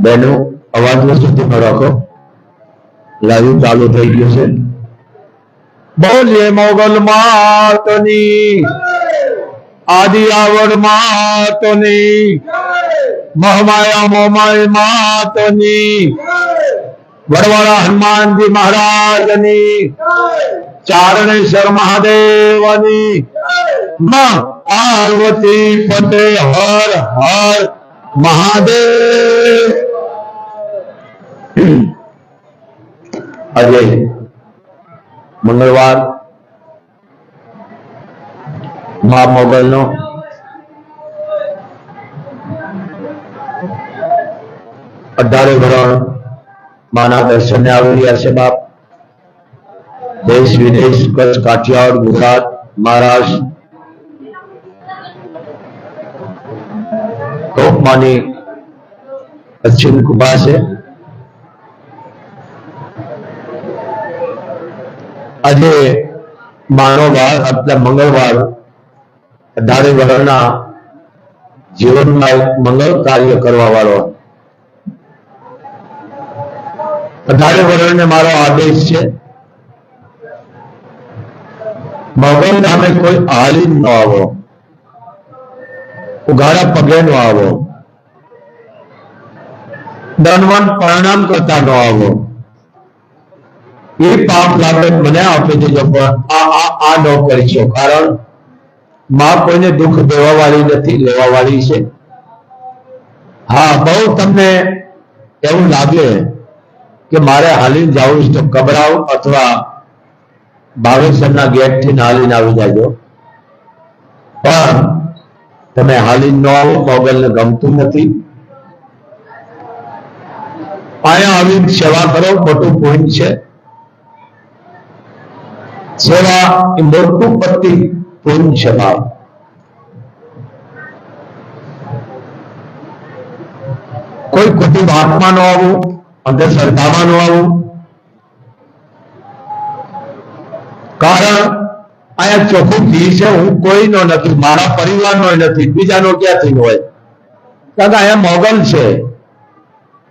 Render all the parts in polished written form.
બેનો અવાજ સુધીમાં રાખો. લાઈવ ચાલુ થઈ ગયું છે. બોલીએ મોગલ માતની, આદિ આવડ માતની, મહમાયા મોમાય માતની, વડવાળા હનુમાનજી મહારાજની, ચારણેશ્વર મહાદેવની, માં પાર્વતી પતે હર હર મહાદેવ. આજે મંગળવાર મા મોગલ નો 18 ભરણ માના દર્શને આવી રહ્યા છે. બાપ દેશ વિદેશ, કચ્છ, કાઠિયાવાડ, ગુજરાત, મહારાષ્ટ્ર, ટોપમાની પશ્ચિમ કૃપા છે. આજે માનો વાર એટલે મંગળવાર 18 વર્ષના જીવનમાં એક મંગળ કાર્ય કરવા વાળો 18 વર્ષને મારો આદેશ છે, મોગલ નામે કોઈ હાલી ન આવો, ઉઘાડા પગે ન આવો, દંડવત પ્રણામ કરતા ન આવો. એ પાપ લાગે મને આપી દેજો, પણ આ ન કરીશો. કારણ માં કોઈને દુઃખ દેવા વાળી નથી, લેવા વાળી છે. હા, બહુ તમને એવું લાગે કે મારે હાલીને જવું તો કબરાવ અથવા ભાવેસરના ગેટ થી હાલીને આવી જાજો, પણ તમે હાલીને ન આવો. મોગલને ગમતું નથી. અહીંયા આવીને સેવા કરો, મોટું પોઈન્ટ છે. સેવા એ મોટું પતિ પૂર્ણ છે. બાપ કોઈ ખોટી વાતમાં ન આવું, અંધશ્રદ્ધામાં ન આવું. કારણ અહીંયા ચોખ્ખું ઘી છે, હું કોઈનો નથી, મારા પરિવારનો નથી, બીજાનો ક્યાંથી હોય. કારણ કે અહીંયા મોગલ છે.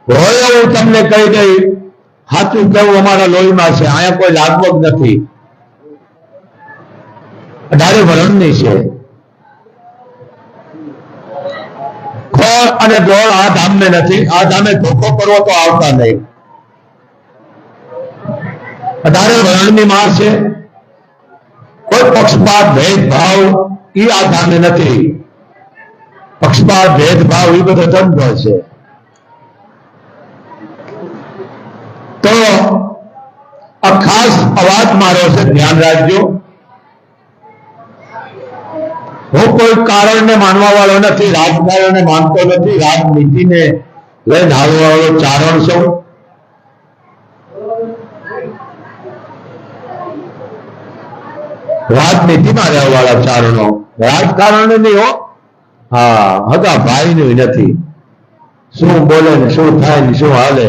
હોય એવું તમને કહી દઈ, સાચું કેવું અમારા લોહીમાં છે. અહીંયા કોઈ લાગવગ નથી. 18 વર્ષની છે. ખોળ અને ગોળ આ ધામને નથી. આ ધામે ધોખો કરવો તો આવતા નહીં. 18 વર્ષની માં છે. કોઈ પક્ષપાત ભેદભાવ એ આ ધામે નથી. પક્ષપાત ભેદભાવ એ બધો ધંધો છે. તો આ ખાસ અવાજ મારો છે, ધ્યાન રાખજો. હું કોઈ કારણને માનવા વાળો નથી, રાજકારણને માનતો નથી, રાજનીતિને લઈને હાલવા વાળો ચારણ છું. રાજનીતિમાં રહેવા વાળા ચારણો, રાજકારણ નહીં હો. હા, હગા ભાઈ નું નથી. શું બોલે ને શું થાય ને શું હાલે,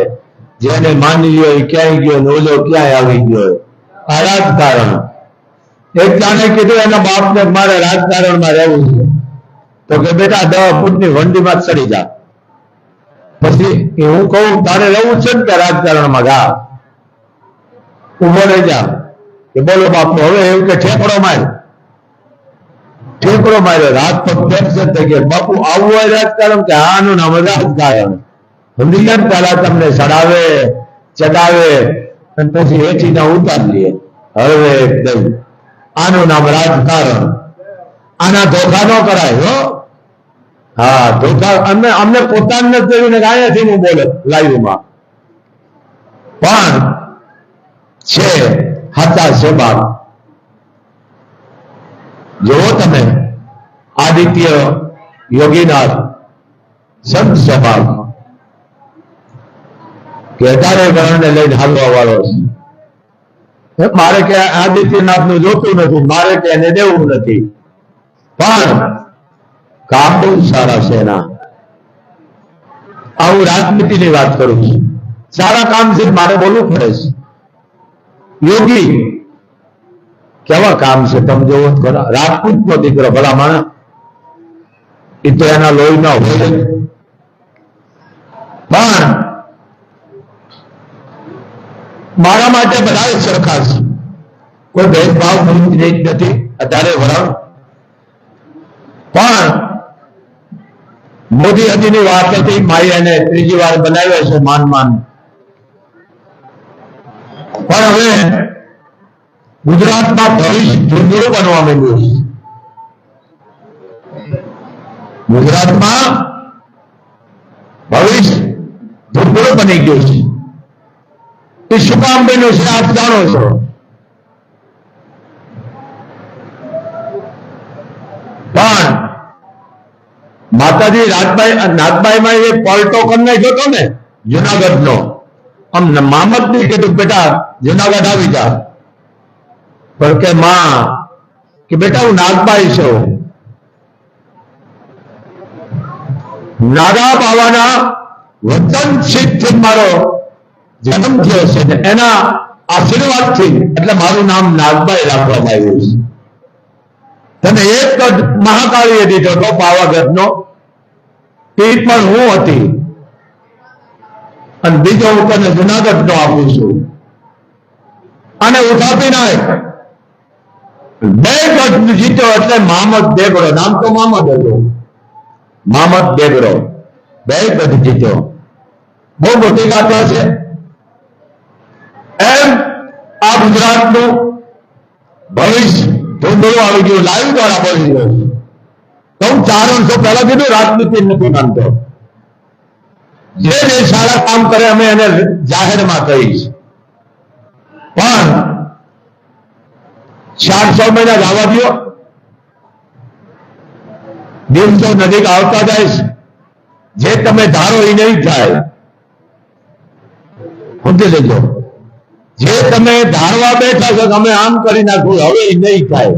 જેને માની લ્યો એ ક્યાંય ગયો ને ઓલો ક્યાંય આવી ગયો. આ રાજકારણ. એક જાણે કીધું એના બાપને મારે રાજકારણમાં રહેવું છે, તો કે બેટા 10 ફૂટની વંડીમાં ચડી જા. પછી હું કહું તારે રહેવું છે ને કે રાજકારણમાં ગા, ઉભો રહી જા. કે બોલો બાપુ, હવે એવું કે ઠેકડો માર્યો, ઠેકડો માર્યો, રાત પગ ફ્રેક્ચર થઈ ગયા. બાપુ આવું હોય રાજકારણ? કે આનું નામ રાજકારણ. સમજી ગયા? પેલા તમને ચડાવે ચડાવે અને પછી હેઠી ના ઉતારી લે. હવે એકદમ આનું નામ રાજકારણ. આના ધોખા ન કરાય હો. હા, ધોખા અમને પોતાને નથી જોયું ને અહીંયાથી હું બોલે લાઈવમાં પણ છે. હતા છે બાપ. જોવો તમે આદિત્ય યોગીનાથ સંત સભા કે 18 વર્ષને લઈને હાલવા વાળો છે. મારે કે આદિત્યનાથ નું જોતું નથી, મારે કે એને દેવું નથી, પણ કામ બહુ સારા છે એના. હું રાજનીતિની વાત કરું છું. સારા કામ છે, મારે બોલવું પડે છે. યોગી કેવા કામ છે તમે જોવો ખરા. રાજપૂત નો દીકરો ભલા માણસ, એ તો એના લોહી ના હોય. પણ મારા માટે બધા સરખા છે, કોઈ ભેદભાવ નથી. 18 વર્ષ પણ મોદી હજીની વાત હતી, માઈ એને 3જી વાર બનાવ્યો છે માન. પણ હવે ગુજરાતમાં ભવિષ્ય ધૂંધળું બનવા માંડ્યું છે. ગુજરાતમાં ભવિષ્ય ધૂંધળું બની ગયું છે. એ શું કામ બન્યું છે આપ જાણો છો? પણ માતાજી નાથબાઈમાં એક પલટો કરી નાખ્યો હતો ને જુનાગઢનો. આમ મામદ ને કીધું બેટા જુનાગઢ આવી જા, પણ કે માં કે બેટા હું નાગબાઈ છું. નાગા બાવાના વતન થી મારો જન્મ થયો છે ને એના આશીર્વાદથી એટલે મારું નામ નાગબાઈ રાખવામાં આવ્યું છે. તને એક જ મહાકાળીએ દીધો હતો પાવાગઢનો, એ પણ હું હતી, અને બીજો હું તને જુનાગઢનો આપું છું. અને ઉઠાપી નાખ 2 ગઢ જીત્યો એટલે મામદ બેગડો. નામ તો મામદ હતું, મામદ બેગડો. 2 ગઢ જીત્યો. બહુ મોટી ગાથા છે. એમ આ ગુજરાતનું ભવિષ્ય ધૂંધળું આવી ગયું. લાઈવ દ્વારા બોલી ગયો. તો હું 4 વર્ષો પહેલા કીધું રાજનીતિ નથી માનતો. જે સારા કામ કરે અમે એને જાહેરમાં કહીશ, પણ 400 મહિના જવા દો. દિવસો નજીક આવતા જાય, જે તમે ધારો એ નહીં થાય. સમજી લેજો, જે તમે ધારવા બેઠા છો અમે આમ કરી નાખવું, હવે એ નહીં થાય.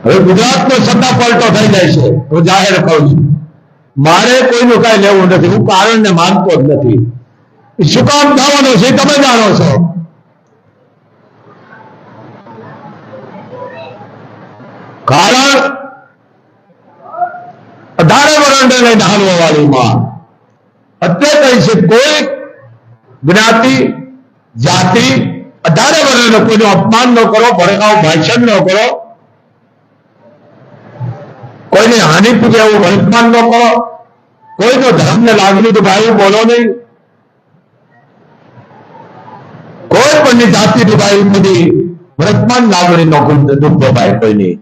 હવે ગુજરાતનો સત્તા પલટો થઈ જાય છે. હું જાહેર કહું છું, મારે કોઈનું કઈ લેવું નથી. હું કારણને માનતો જ નથી. શું કામ થવાનું છે તમે જાણો છો. કારણ 18 વર્ષને લઈને હાલવા વાળી માં અત્યારે કહી છે કોઈ જ્ઞાતિ જાતિ 18 વર્ષનો કોઈનું અપમાન ન કરો, ભડકાવ ભાષણ ન કરો, કોઈને હાનિ પૂગે એવું વર્તમાન ન કરો, કોઈનો ધર્મને લાગણી તો ભાઈ બોલો નહીં, કોઈ પણ જાતિ ભાઈ બધી વર્તમાન લાગણી નો દુઃખ ભાઈ કોઈની.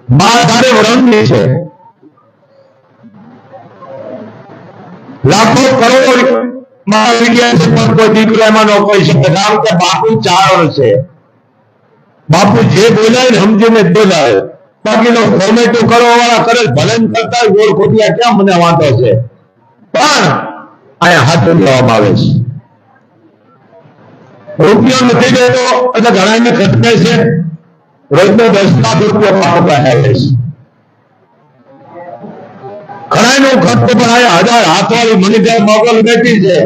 માં 18 વર્ષની છે. લાખો કરોડ માં વિજ્ઞાન છે, પણ કોઈ દીકરો એમાં ન કહી શકે. કારણ કે બાપુ 4 વર્ષે બાપુ જે બોલાય ને સમજીને જ બોલાય. બાકીનો કોમેન્ટો કરવા વાળા કરે ભલે કરતા ગોળ ખોટિયા ક્યાં મને વાંધો છે, પણ અહીંયા હાથ લેવામાં આવે છે. રૂપિયો નથી દેતો એટલે ઘણાને ખટકે છે. રોજનો 10 લાખ રૂપિયા આવે છે. ઘણાનું ખર્ચ પણ અહીંયા 1000 હાથવાળી મનીભાઈ મોગલ બેઠી છે.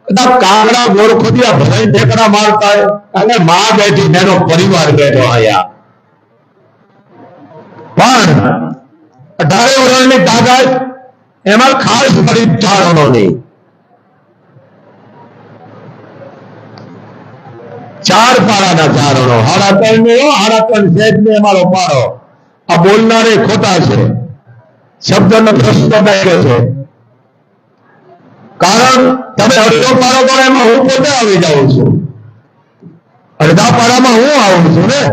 કદાચ કાંગડા ગોળ ખોટિયા ભરાઈ ઠેકડા મારતા હોય અને માં બેઠી, એનો પરિવાર બેઠો અહીંયા. પણ 18 વર્ષની તાકાત એમાં ખાસ કરી ચારણોની. 4 પાડાના ચારણો, 3.5 સેજ ને અમારો પાડો. આ બોલનારે ખોટા છે, શબ્દનો પ્રશ્ન બેઠો છે. કારણ તમે અડધો પાડો પણ એમાં હું પોતે આવી જાઉં છું, અડધા પાડામાં હું આવું છું ને.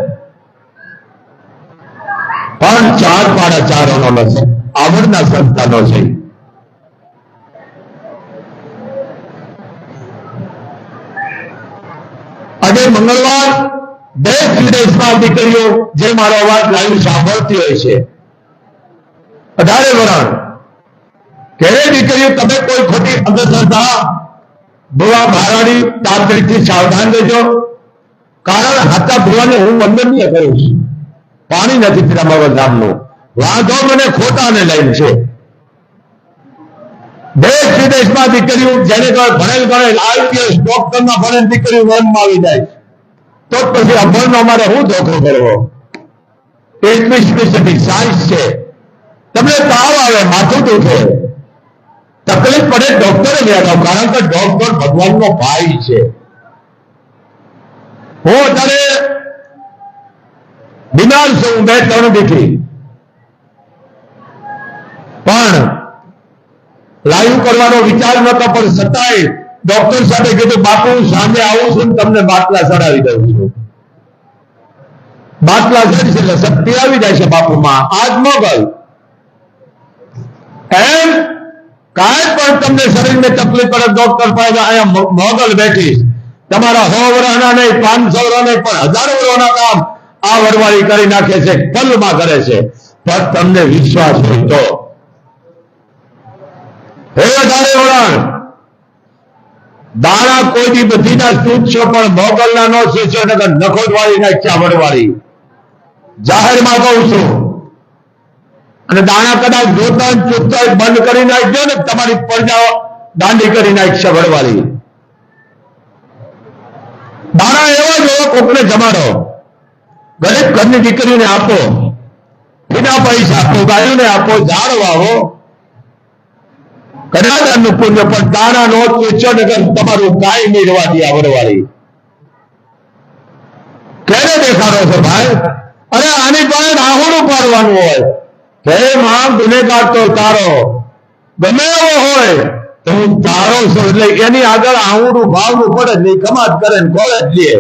પણ 4 પાડા ચારણો નથી, આવડના સંતાનો છે. આજે મંગળવાર દેશ વિદેશમાં દીકરીઓ જે મારો અવાજ લાઈવ સાંભળતી હોય છે, 18 વર્ષ કે દીકરીઓ તમે કોઈ ખોટી અંધશ્રદ્ધા ભુવા ભારાડી તાંત્રિકથી સાવધાન રહેજો. કારણ હાથા ભુવાને હું વંદનીય કરું છું. પાણી નથી પીતા મારા ગામનું. વાંધો મને ખોટાને લઈને છે. દેશ વિદેશમાં દીકરીઓ જેને ભણેલ ગણેલ IPS ડોક્ટરમાં ભણેલ દીકરીઓ વનમાં આવી જાય તો પછી અભણનો અમારે શું ધોખો કરવો. 21મી સદી સાયન્સ છે, તમને તાવ આવે, માથું દુખે, તકલીફ પડે, ડોક્ટરે લઈ આવો, કારણ કે ડોક્ટર ભગવાનનો ભાઈ છે. હું અત્યારે બીમાર છું, 2-3 દીથી, પણ લાઈવ કરવાનો વિચાર નતો, પણ છતાંય ડોક્ટર સાથે કીધું બાપુ સાંજે આવું છું, તમને બાટલા ચડાવી દઉં છું. બાટલા ચડશે એટલે શક્તિ આવી જાય છે બાપુમાં. આજ મોગલ એમ કાંઈ પણ તમને શરીરને તકલીફ પડે, ડોક્ટર પાસે અહીંયા મોગલ બેઠી, તમારા 100 વર્ષના નહીં, 500 વર્ષ નહીં, પણ 1000 વર્ષના કામ આ વરવાળી કરી નાખે છે, પલમાં કરે છે. પણ તમને વિશ્વાસ હોય તો હે 18 વરણ દાણા કોઈ દી બધીના તૂટશો, પણ મોગલના નો શેષો, નગર નખોદ વાળી નાખ્યા વરવાળી. જાહેરમાં કહું છું. અને દાણા કદાચ જોતા ચૂકતા બંધ કરી નાખજો ને, તમારી પ્રજા દાંડી કરી નાખશે વરવાળી. દાણા એવા જો કોકને જમાડો, ગરીબ ઘરની દીકરીને આપો, વિના પૈસા આપો, ગાયોને આપો, ઝાડ વાવો, કદાચ પુણ્ય, પણ દાણા નો વેચો ને તમારું કાંઈ નહીં રહેવા દે વરવાળી. ક્યારે દેખાડો છો ભાઈ? અરે આની પાસે રાહુડું પાડવાનું હોય કે માં ગુનેગાર તો તારો ગમે એવો હોય તો હું તારો છું, એટલે એની આગળ આહુડું ભાવનું પડે નહીં, કમાત કરે ને કોલેજ લે.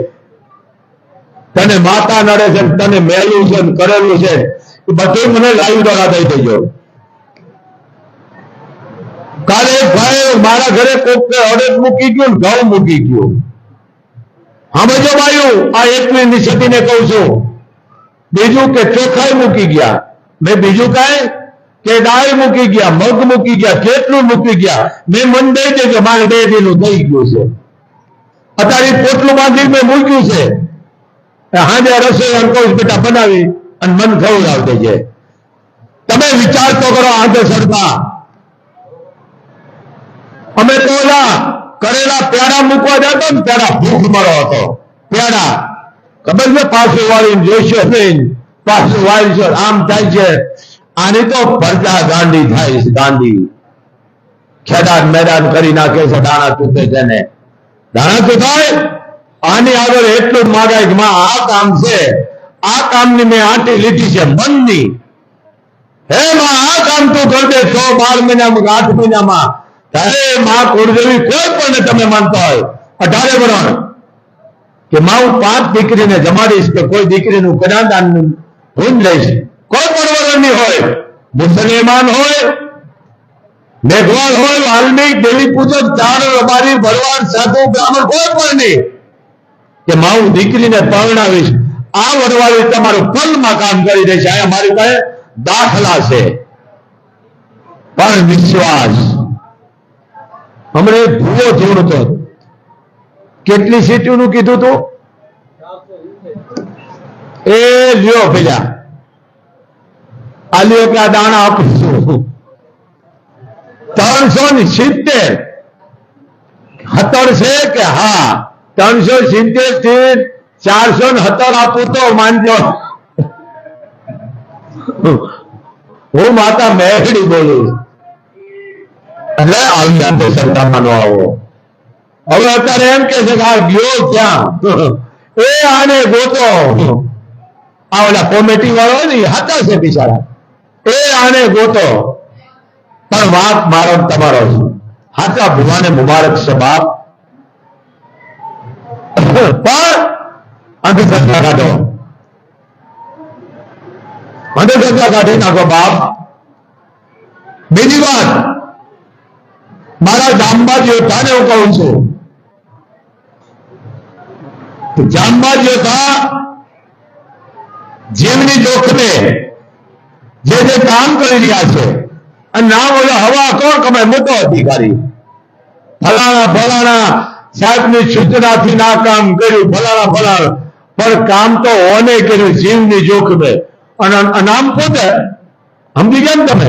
તને માતા નડે છે, તને મેલું છે, કરેલું છે, એ બધું મને લાઈવ દ્વારા દઈ દેજો. કાલે ભાઈ મારા ઘરે કોક અડદ મૂકી ગયું, ઘઉં મૂકી ગયું. સમજો ભાઈઓ, આ 21મી સદીને કહું છું. બીજું કે ચોખાઈ મૂકી ગયા, મેં બીજું કાંઈ કે દાળ મૂકી ગયા, મગ મૂકી ગયા, કેટલું મૂકી ગયા, મેં મન દઈ દેજો, મારે 2 દીનું થઈ ગયું છે. અત્યારે પોટલું બાંધી મેં મૂક્યું છે, હાજે રસોઈ અંકોશ બેટા બનાવી અને મન ખવડાવી દેજે. તમે વિચાર તો કરો. આંધે સરતા અમે તો ઓલા કરેલા પેડા મૂકવા જતો ને, પેડા ભૂખ મળો હતો, પેડા ખબર છે, પાછું વાળીને જોઈશો નહીં, પાછું વાળીશો, આમ થાય છે. આની તો પ્રજા ગાંડી થાય છે, ગાંડી ખેડાન મેદાન કરી નાખે છે. દાણા તૂટે છે ને, દાણા તો થાય. આની આગળ એટલું જ માગાય કે માં આ કામ છે, આ કામની મેં આંટી લીધી છે મનની. હે માં આ કામ તું કરી દે 12 મહિનામાં, 8 મહિનામાં. તારે માં કુળદેવી કોઈ પણ તમે માનતા હોય 18 વર્ષ કે માં હું 5 દીકરીને જમાડીશ, કે કોઈ દીકરીનું કન્યાદાન હું લઈશ, કોઈ પણ વર્ષની હોય, મુસલમાન હોય, મેઘવાળ હોય, વાલ્મીક, દેવી પૂજક, ચાર રબારી, ભરવાડ, સાધુ, બ્રાહ્મણ, કોઈ પણ નહીં, કે માં હું દીકરીને પરણાવીશ. આ વરવાળી તમારું ફલમાં કામ કરી દે છે. અહીંયા મારી પાસે દાખલા છે. પણ વિશ્વાસ હમણે ભૂવો જોડતો, કેટલી સીટોનું કીધું તું? એ લ્યો પેલા આ લ્યો કે આ દાણા આપીશું 370 છે કે હા 370 થી 470 આપું તો માનજો. હું માતા મેહડી બોલું એટલે આવી સરકારમાં નો આવો. હવે અત્યારે એમ કે છે કે આ ગયો ક્યાં, એ આને ગોતો. આ ઓલા કોમેટી વાળો હોય ને હતા છે બિચારા, એ આને ગોતો. પણ વાત મારો તમારો છે, હાચા ભુવાને મુબારક છે બાપ. પણ અંધશ્રદ્ધા કાઢો, અંધશ્રદ્ધા કાઢી નાખો બાપ. બીજી વાત, મારા જામબાજ યોદ્ધાને હું કહું છું, જામબાજ યોદ્ધા જીવની જોખમે જે કામ કરી રહ્યા છે, અને નામ ઓલા હવા કોણ કમાય, મોટો અધિકારી, ફલાણા સાહેબની સૂચનાથી ના કામ કર્યું, ફલાણા, પણ કામ તો ઓને કર્યું જીવની જોખમે. અને નામ પોતે સમજી ગયા ને તમે,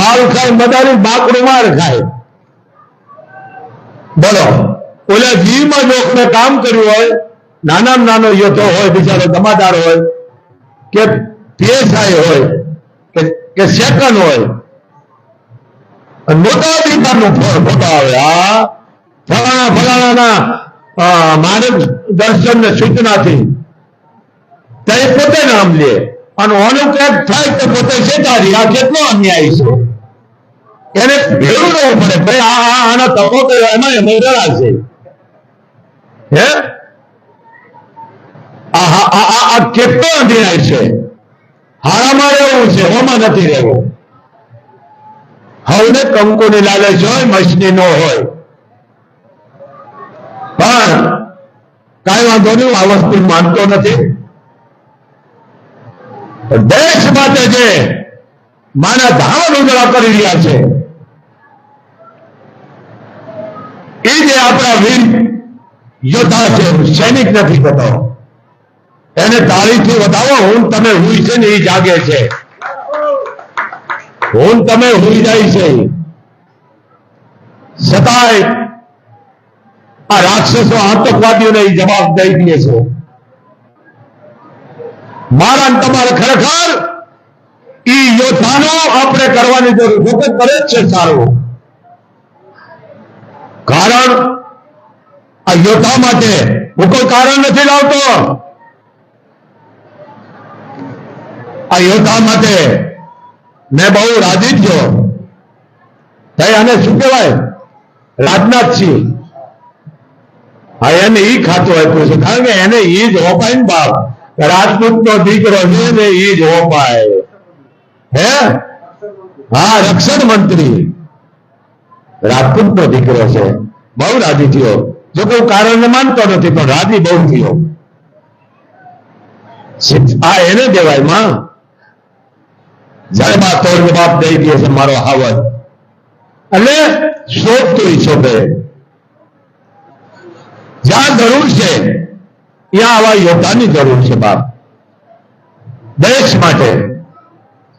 માલ ખાય મદારી, બાકડું માર ખાય. બોલો, ઓલા જીવમાં જોખમે કામ કર્યું હોય, નાનામાં નાનો યોદ્ધો હોય, બિચારો જમાદાર હોય કે પીએસઆઈ હોય કે કે સેકન્ડ હોય, મોટા અધિકારનો ફોટો આવે, આ ફલાણાના માર્ગદર્શન ને સૂચનાથી તે પોતે નામ લે અને ઓનું ક્યાંક થાય તો પોતે ચેતારી. આ કેટલો અન્યાય છે, એને ભેળું રહેવું પડે. ભાઈ આનો તકો કર્યો એમાં રડા છે. હે આ કેટલો અન્યાય છે. હારામાં રહેવું છે, હોમાં નથી રહેવું. હવે કંકુની લાલચ હોય, મછલી નો હોય, પણ કઈ વાંધો નહીં, આ વસ્તુ માનતો નથી. દેશ માટે જે માના ધામ ઉજળા કરી રહ્યા છે એ જે આપણા વીર યોદ્ધા છે, સૈનિક નથી થતો, એને તાળીથી વધાવો. હું તમે હુઈ છે ને એ જાગે છે, હું તમે હુઈ જાય છે. છતાંય આ રાક્ષસો આતંકવાદીઓને જવાબ દઈ દે છે. મારા તમારે ખરેખર ઈ યોદ્ધાનો આપણે કરવાની જરૂર વખત કરે જ છે સારું. કારણ આ યોદ્ધા માટે હું કોઈ કારણ નથી લાવતો. આ યોદ્ધા માટે મેં બહુ રાજી થયો. આને શું કહેવાય, રાજનાથસિંહ. હા, એને ઈ ખાતું આપ્યું છે, કારણ કે એને ઈ જ હોપાય ને બાપ. રાજપૂત નો દીકરો છે ને ઈ જ હોપાય. હે હા, રક્ષણ મંત્રી રાજપૂત નો દીકરો છે. બહુ રાજી થયો. જો કોઈ કારણ માનતો નથી પણ રાજી બહુ થયો. આ એને દેવાય માં જળમાં તોડ બાપ દઈ દે છે મારો હાવજ. એટલે શોધતું ઈચ્છોભે જ્યાં જરૂર છે ત્યાં આવા યોદ્ધાની જરૂર છે બાપ. દેશ માટે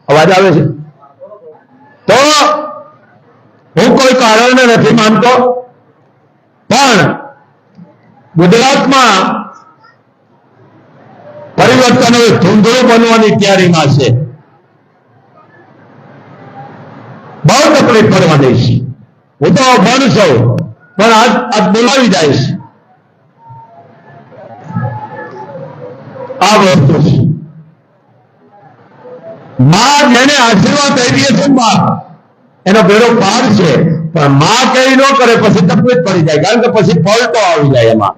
અવાજ આવે છે તો હું કોઈ કારણને નથી માનતો, પણ ગુજરાતમાં પરિવર્તન હવે ધૂંધળું બનવાની તૈયારીમાં છે. બહુ તકલીફ પડવાની છે. હું તો બંધ છું પણ આજ બોલાવી જઈશ. આ વસ્તુ છે. માં જેને આશીર્વાદ આપી છે માં એનો બેડો પાર છે, પણ માં કઈ ન કરે પછી તકલીફ પડી જાય, કારણ કે પછી પલટો આવી જાય, એમાં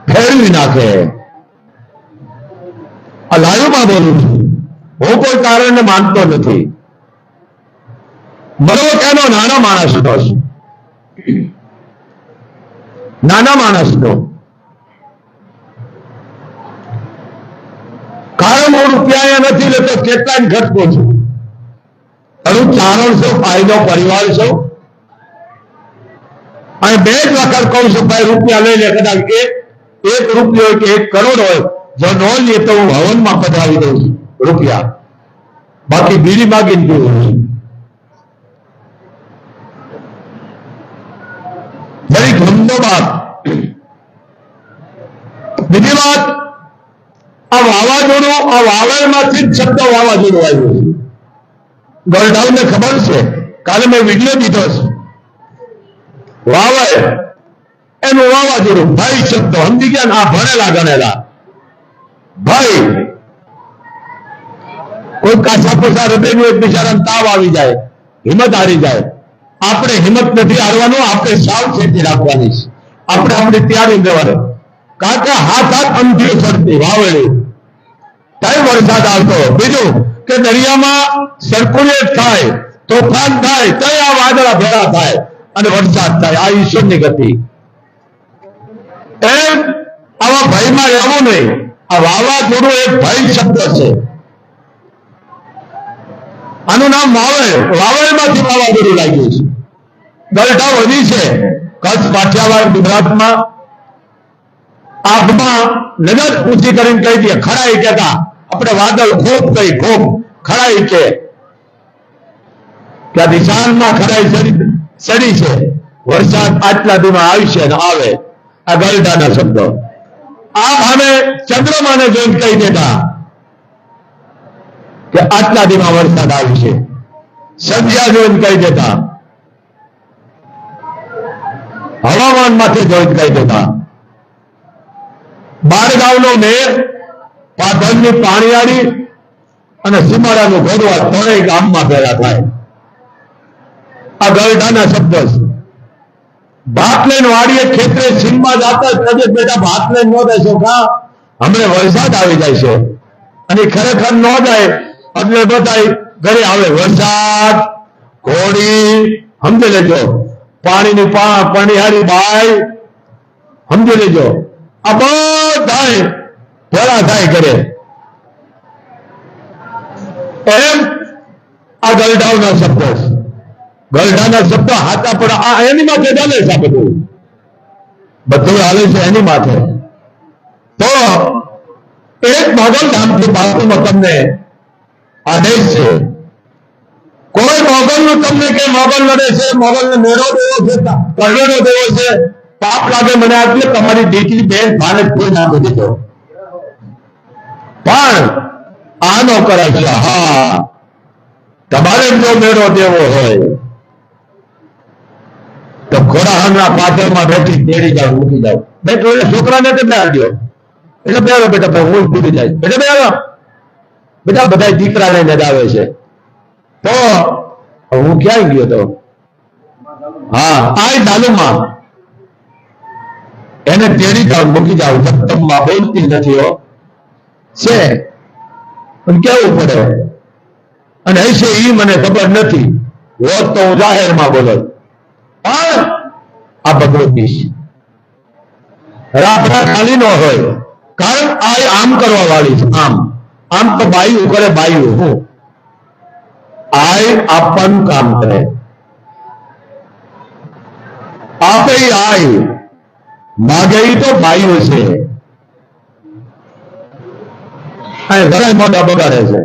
ફેરવી નાખે. આ લાઈવમાં બોલું છું, હું કોઈ કારણને માનતો નથી. મરવો કેનો નાના માણસનો છે, નાના માણસનો. કારણ હું રૂપિયા નથી લેતો, કેટલાય ઘટકો છું. હું ચારણ છું, ભાઈનો પરિવાર છું, અને બે જ વખત કહું છું ભાઈ રૂપિયા લઈ લે. કદાચ એક રૂપિયો કે 1 કરોડ હોય, જો ન લે તો હું હવનમાં પધરાવી દઉં છું રૂપિયા, બાકી બીડી માગીને પીવું છું. દરેક ધંધો બાદ. બીજી વાત, આ વાવાઝોડું, આ વાવડમાંથી જ શબ્દ વાવાઝોડું આવ્યું છે. ગોરડાઉનને ખબર છે, કાલે મેં વિડીયો દીધો છે. વાવડ એનું વાવાઝોડું, ભાઈ શબ્દ સમજી ગયા ને? આ ભણેલા ગણેલા ભાઈ. કોઈ કાસા પોસા હૃદયનું એક બિચારાને તાવ આવી જાય, હિંમત હારી જાય. આપણે હિંમત નથી હારવાનું, આપણે સાવચેતી રાખવાની છે. આપણે આપણી તૈયારી રહેવાની, કારણ કે હાથ અંધી ચડતી વાવડી કઈ વરસાદ આવતો. બીજું કે દરિયામાં સર્ક્યુલેટ થાય, તોફાન થાય, તો આ વાદળા ભેળા થાય અને વરસાદ થાય. આ ઈશ્વરની ગતિ. એમ આવા ભયમાં રહેવું નહીં. આ વાવાઝોડું એક ભય શબ્દ છે. આનું નામ વાવડ. વાવડમાંથી વાવાઝોડું લાગ્યું છે. ગલઢા વધી છે. કચ્છ કાઠિયાવાડ ગુજરાતમાં આભમાં નજર ઊંચી કરીને કહી દે, ખરાઈ કહેતા આપણે વાદળ ખૂબ કઈ ખૂબ ખરાઈ કે ત્યાં દિશામાં ખરાઈ ચડી છે. વરસાદ આટલા દીમાં આવશે ને આવે. આ ગલઢાના શબ્દો. આ ભાવે ચંદ્રમાને જોઈને કહી દેતા કે આટલા દીમાં વરસાદ આવશે, સંધ્યા જોઈને કહી દેતા, હવામાન માંથી જોઈને કહી દેતા. બારગાંવનો મેર, પાટણની પાણીયાળી અને સીમાડાનું ઘોડવા ત્રણેય ગામમાં ભેગા થાય. આ ગરડાના શબ્દ છે. ભાત લઈને વાડીએ ખેતરે સીમમાં જાતા જ બેટા ભાત લઈને ન દેશો કા, હમણાં વરસાદ આવી જાય છે. અને ખરેખર ન જાય એટલે બધા ઘરે આવે વરસાદ, ઘોડી, સમજી લેજો, પાણીની પાણીહારી બાઈ, સમજી લેજો. આ બધા ભેળા થાય કરે એમ આ ગરડાઓના શબ્દ છે. ગરડાના શબ્દ હાથા પણ આ એની માથે ચાલે છે. બધું હાલે છે એની માથે. તો એક મોગલ નામથી બાપુનો તમને આદેશ છે. કોઈ મોગલ નું તમને કે મોગલ લડે છે, મોગલ ને મેળો દેવો છે, કરડો દેવો છે, પાપ લાગે મને આટલે તમારી દીકરી બેન ભાને કોઈ નાખી દીધો. પણ આનો કરે છે. હા, તમારે જો મેળો દેવો હોય તો ઘોડાના પાછળમાં બેઠી તેડી જાવ, મૂકી જાવ. બેઠો એટલે છોકરાને તે બેહાડ્યો એટલે બેહાડો બેટા, હું ભૂલી જાય બેટા, બેહાડો બેટા. બધા દીકરાને નડાવે છે. તો હું ક્યાં ગયો તો? હા, આ દાલુમાં એને તેડી જાવ, મૂકી જાવ. જગદંબા બોલતી નથી હો છે, પણ કેવું પડે. અને હશે એ મને ખબર નથી, હોત તો હું જાહેરમાં બોલો. પણ આ ભગવતી રાપડા ખાલી ન હોય, કારણ આ આમ કરવા વાળી છે. આમ આમ તો બાયું કરે, બાયું હું આય આપવાનું કામ કરે. આપે આય માગે તો બાયું છે. ઘણા મોટા બગાડે છે.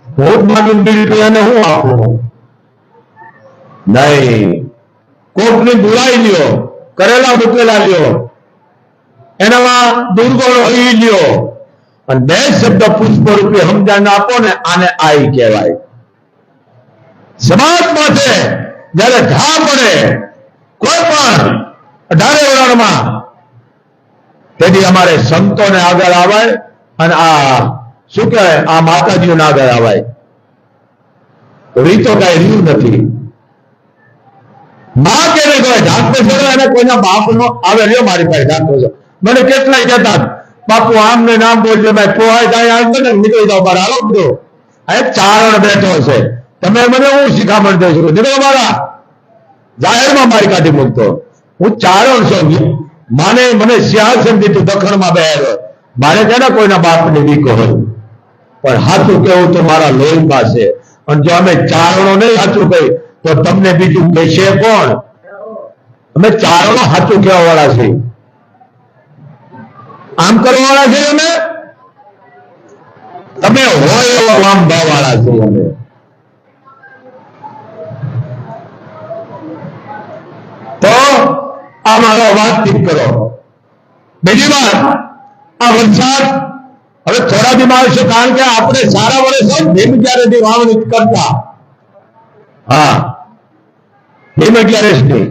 ભોટ માંગીને બીજું એને હું આપું નહીં. કોકને બોલાવી લ્યો, કરેલા મૂકેલા લ્યો, એનામાં દુર્ગુણ હોય લ્યો, અને બે શબ્દ પુષ્પ રૂપે સમજાણ આપો ને, આને આઈ કહેવાય. સમાજ માટે જયારે ઘા પડે કોઈ પણ 18 વરણમાં, તેથી અમારે સંતોને આગળ આવાય અને આ શું કહેવાય, આ માતાજીઓને આગળ આવાય. રીતો કઈ રહ્યું નથી. માં કેને કહેવાય ઢાંકતો છે, અને કોઈના બાપ નો આવે લ્યો મારી પાસે ઢાંકતો છે. મને કેટલાય કહેતા બાપુ આમ ને નામ બોલજો, ભાઈ પોહાય જાય આમ ને નીકળી જાવ બહાર. હાલો બધો આ ચારણ બેઠો છે, તમે મને હું શિખામણ દઈશું, નીકળો મારા. જાહેરમાં મારી કાઢી મૂકતો. હું ચારણ છું. માને મને સિંહાસન દીધું, દખણમાં બેહેલો. મારે છે ને કોઈના બાપની દીકો હોય, પણ સાચું કેવું તો મારા લોહીમાં છે. અને જો અમે ચારણો નહીં સાચું કહી તો તમને બીજું કહેશે કોણ? અમે ચારણો સાચું કહેવા વાળા છીએ. આમ કરવા વાળા છે અમે, તમે હોય એવા આમ ભાવ વાળા છીએ અમે. તો આ મારો વાતચીત કરો. બીજી વાત, આ વરસાદ હવે થોડા દિવસ આવશે, કારણ કે આપણે સારા વર્ષ ભીમ ક્યારે વાવણી કરતા. હા, ભીમ ક્યારે નહીં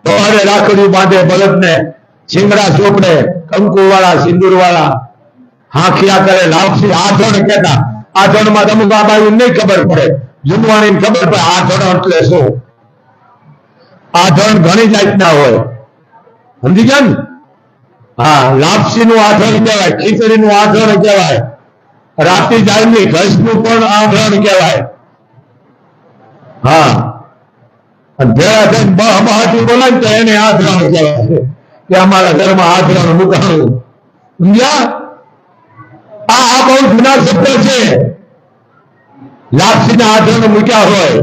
તો અરે રાખડી બાંધે બળદને, સિંગડા ચોપડે, કંકુ વાળા, સિંદૂર વાળા, હાંખિયા કરે, લાપસી આથોણ કહેતા. આથોણમાં તમે બાબાને નહીં ખબર પડે, જુનવાણી ખબર પડે આથોણ એટલે શું. આથોણ ઘણી જાતના હોય, સમજી ગયા ને? હા, લાપસી નું આથોણ કહેવાય, ખીચડી નું આથોણ કહેવાય, રાતી જાળની ઘસ નું પણ આથોણ કહેવાય. હા, ભેળા થઈને બહાટી બોલાય તો એને આથોણ કહેવાય કે અમારા ઘરમાં આથોણ મુકાણું. સમજ્યા? આ બહુ જૂના શબ્દ છે. લાપસી ના આથોણ મૂક્યા હોય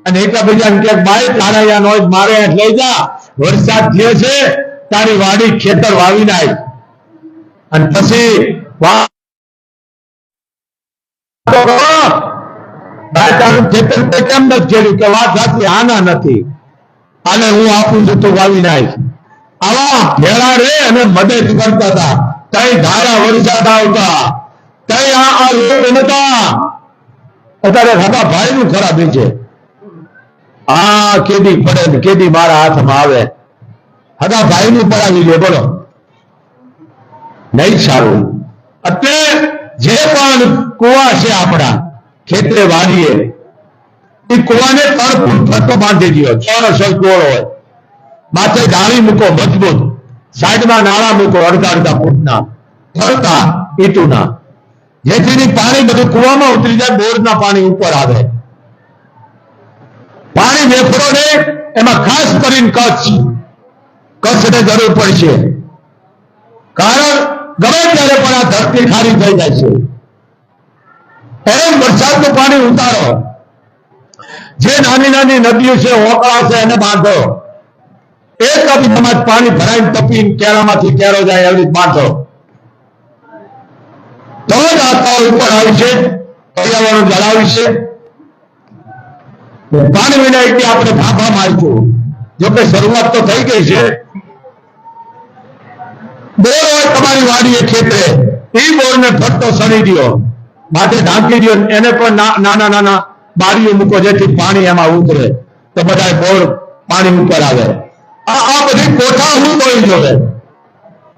અને એકબીજાને ક્યાંક બાય તારા યાન હોય, મારે લઈ જા, વરસાદ થયો છે, તારી વાડી ખેતર વાવી નાખ. અને પછી તારું ખેતર કેમ નથી ખેડ્યું કે વાત સાચી, આના નથી, આને હું આપું છું તું વાવી નાખ. આવા ભેળા રે અને મદદ કરતા હતા. તઈ ધારા વરસાદ આવતા, તઈ આ રોગ નતા. અત્યારે હગા ભાઈ નું ખરાબી છે. આ કેદી પડે ને કેદી મારા હાથમાં આવે, હગા ભાઈ નું પડાવી લે, બોલો નહીં સારું. એટલે જે પણ કુવા છે આપણા ખેતરે વાડીએ, એ કુવાને 3 ફૂટ ફરતો બાંધી દો. 3 સરખોળ હોય, માથે ડાળી મૂકો મજબૂત, સાઈડમાં નાળા મૂકો અડધા ફૂટના ફરતા ઈટુના, જેથી પાણી બધું કુવામાં ઉતરી જાય, બોરના પાણી ઉપર આવે. પાણી વેફરો ને એમાં ખાસ કરીને કચ્છને જરૂર પડશે, કારણ ગમે ત્યારે પણ આ ધરતી ખારી થઈ જાય છે. એમ વરસાદનું પાણી ઉતારો, જે નાની નાની નદીઓ છે, ઓકળા છે, એને બાંધો. એક અભિગમમાં પાણી ભરાઈને તપીને કેળામાંથી કેળો જાય એવી રીતે બાંધો, તો જ આ તળ ઉપર આવશે, પર્યાવરણ જળાવશે. પાણી વિના એટલે આપણે ફાંફા મારશું. જોકે શરૂઆત તો થઈ ગઈ છે. બોર હોય તમારી વાડીએ ખેતરે, એ બોરને ફરતો સણી દો, માથે ઢાંકી દો, એને પણ નાના નાના બારીઓ મૂકો, જેથી પાણી એમાં ઉતરે, તો બધા બોર પાણી ઉપર આવે. આ બધી કોઠા હું કોઈ જોડે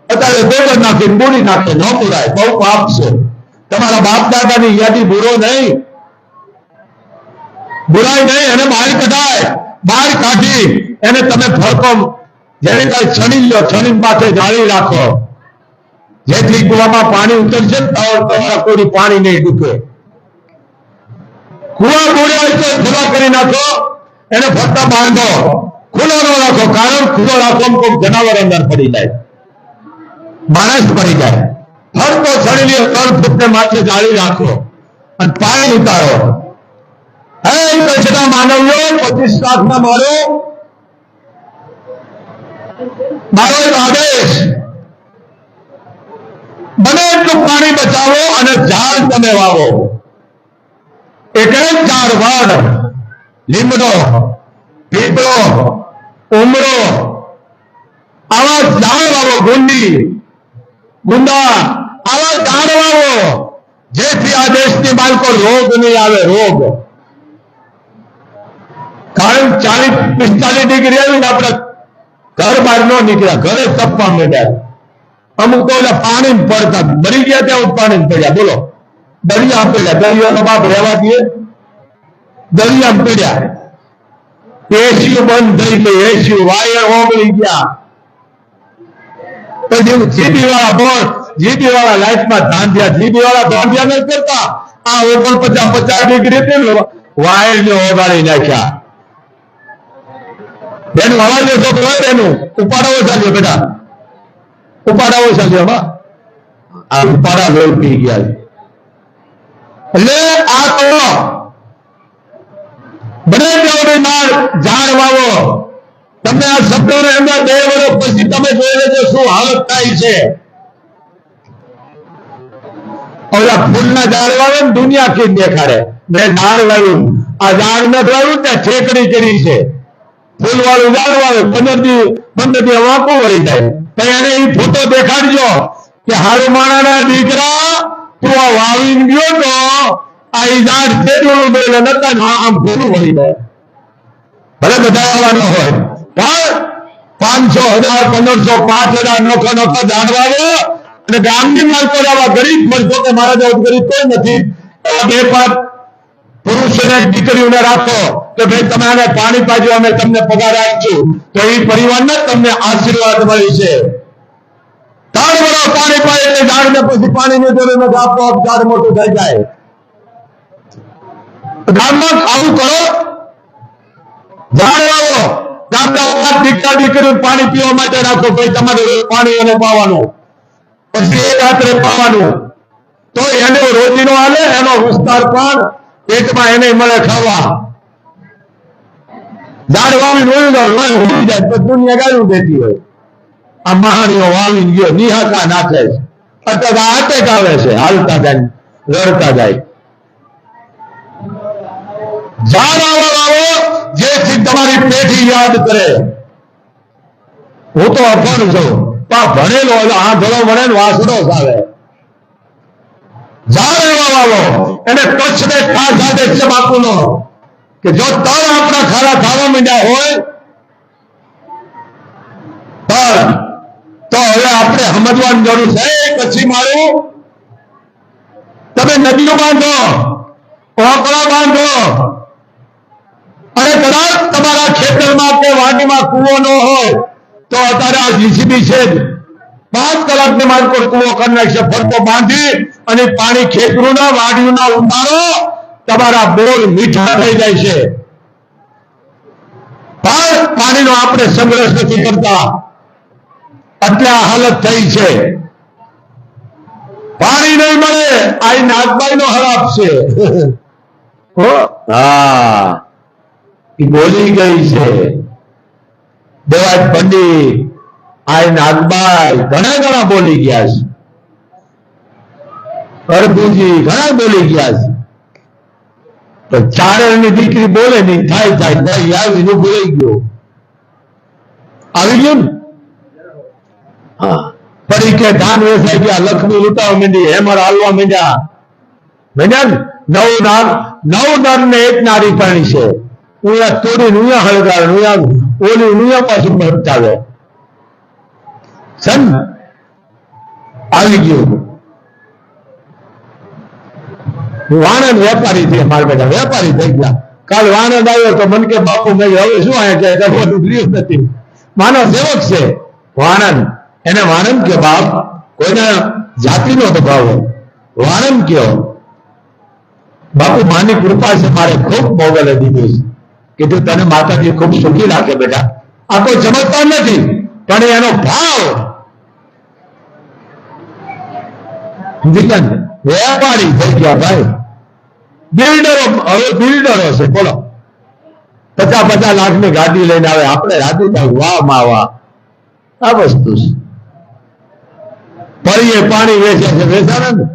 અત્યારે ગોબર નાખી બુરી નાખે, ન પુરાય, બહુ પાપ છે. તમારા બાપ દાદાની યાદી બુરો નહીં, બુરાઈ નહીં, એને બહાર કઢાય. બહાર કાઢી એને તમે ફરકો જેને કઈ છણી લો, છણી માથે જાળી રાખો, જેથી કુવામાં પાણી ઉતરશે, તમારા કોઈ પાણી નહીં ડૂબે. કુવા બોળ્યા હોય તો ખુલ્લા કરી નાખો, એને ફરતા બાંધો, ખુલ્લો ન રાખો. કારણ ખુલ્લો રાખો કોઈ જનાવર અંદર પડી જાય, માણસ પડી જાય. ફરતો છણી લ્યો, 3 ફૂટને માથે જાળી રાખો અને પાણી ઉતારો. હે કચ્છના માનવીઓ, 25 લાખના મારો એક આદેશ, બને એટલું પાણી બચાવો અને ઝાડ તમે વાવો. એક ઝાડ, વડ, લીમડો, પીપળો, ઉમરો, આવા ઝાડ વાવો. ગુંદા, આવા ઝાડ વાવો, જેથી આ દેશની બાળકો રોગ નહીં આવે. રોગ કારણ 40-45 ડિગ્રી આવીને આપણે ઘર બહાર ન નીકળ્યા, ઘરે તપવા માંડ્યા. અમુક તો પાણી પડતા મરી ગયા, ત્યાં પાણી પડ્યા. બોલો, દરિયા પડ્યા, દરિયાનો બાપ રહેવા દે, દરિયા પડ્યા. એસીઓ બંધ થઈ ગઈ, એસીઓ વાયર ઓગળી ગયા. પછી જીબી વાળા બોર્ડ, જીબી વાળા લાઈટમાં ધાંધ્યા, જીબી વાળા ધાંધ્યા નહીં કરતા, આ 49-50 ડિગ્રી વાયર ને ઓગાળી નાખ્યા. બેનું અવાજ લેશો તો હોય, બેનું ઉપાડાવો ચાલ્યો, બેટા ઉપાડાવો ચાલ્યો. આ ઉપાડા લોહી પી ગયા. એટલે આ તો બને ઝાડ વાવો. તમને આ શબ્દોને અંદર 2 વર્ષ પછી તમે જોઈ લેજો શું હાલત થાય છે. ઓલા ફૂલના ઝાડ વાવે ને દુનિયા કી દેખાડે, મેં ઝાડ વાવ્યું, આ ઝાડ નથી વાવ્યું, ત્યાં ઠેકડી કરી છે. ફૂલ વાળું ઝાડ વાવે, 15 દી વાંકો વળી જાય. તો એને એ ફોટો દેખાડજો કે હારું માણાના દીકરા, તું આ વાવીને ગયો તો આ ઝાડ તેડું બોલે નતા, આમ ફૂલું વળી જાય. ભલે બધા આવવાનો હોય, પણ 500, 1000, 1500, 5000 નોખા ઝાડ વાવો. અને ગામની માલકો આવા ગરીબ મળશો કે મારા જેવું ગરીબ કોઈ નથી, 2-5 પુરુષ અને દીકરીઓને રાખો કે ભાઈ તમે આને પાણી પાજો, અમે તમને પગાર આપશું, તો એ પરિવારને તમને આશીર્વાદ મળી છે. 3 વર્ષ પાણી પાય એટલે ઝાડને પછી પાણીની જરૂર નથી, આપોઆપ ઝાડ મોટું થઈ જાય. ગામમાં આવું કરો, ઝાડ વાવો, ગામના દીકરા દીકરીઓ પાણી પીવા માટે રાખો, ભાઈ તમારે પાણી એને પાવાનું, પછી એક રાત્રે પાવાનું, તો એને રોજીનો હાલે, એનો વિસ્તાર પણ પેટમાં એને મળે ખાવા. ઝાડ વાવી રોયું જાય તો દુનિયા ગાયું દેતી હોય. આ મહાણીઓ વાવી ગયો, નિહાકા નાખે છે, અત્યારે આટેક આવે છે, હાલતા જાય, રડતા જાય. ઝાડ વાવો જેથી તમારી પેઢી યાદ કરે. હું તો અભણ છું, પણ ભણેલો, આ ધડો ભણે વાસડો આવે. ઝાડ એવા વાવો એને કચ્છ ને ખાસ આદેશ છે બાપુનો કે જો તળ આપણા ખારા થવા માંડ્યા હોય તો હવે આપણે સમજવાની જરૂર છે. કચ્છી મારું તમે નદીઓ બાંધો, ઓકળા બાંધો, અને કદાચ તમારા ખેતરમાં કે વાડીમાં કૂવો ન હોય તો અત્યારે આ જીસીબી છે 5 કલાકની માર્કો કૂવો કરી નાખશે, ફરકો બાંધી અને પાણી ખેતરોના વાડીઓના ઉતારો, તમારા બોર મીઠા થઈ જાય છે. પણ પાણીનો આપણે સંગ્રહ નથી કરતા, એટલે આ હાલત થઈ છે. પાણી નહીં મળે આ નાગબાઈ નો હરાપ છે. હા એ બોલી ગઈ છે દેવાજ પંડિત, આ નાગબાઈ ઘણા બોલી ગયા છે, અરબુજી ઘણા બોલી ગયા છે. તો ચારણની દીકરી બોલે નહીં, થાય આવી ભૂલાઈ ગયો, આવી ગયો ને. હા પડી કે ધાન વેચાઈ ગયા, લક્ષ્મી લૂંટાવા માંડી, હેમર હાલવા માંડ્યા ને 9 નર ને 1 નારી પાણી છે. ઉયા તોડી ઉયા હળગાવે, ઓલી ઉયા પાછું મરતાવે. સન આવી ગયું. વાણંદ વેપારી છે, મારા બેટા વેપારી થઈ ગયા. કાલ વાણંદ આવ્યો તો મને કે બાપુ મેં હવે શું આવ્યા કે રહ્યું નથી, માનવ સેવક છે વાણંદ. એને વાણંદ કે બાપ કોઈના જાતિનો દબાવ વાણંદ કયો. બાપુ માની કૃપા છે, મારે ખૂબ મોગલે દીધું છે. કીધું તને માતાજી ખૂબ સુખી રાખે બેટા. આ કોઈ ચમત્કાર નથી, પણ એનો ભાવ વેપારી થઈ ગયા ભાઈ. બિલ્ડરો હવે બિલ્ડરો છે બોલો, 50 લાખની ગાડી લઈને આવે, આપણે રાજી થાય વાહ માં વાહ. આ વસ્તુ છે. પરીએ પાણી વેચે છે, વેચાણે ને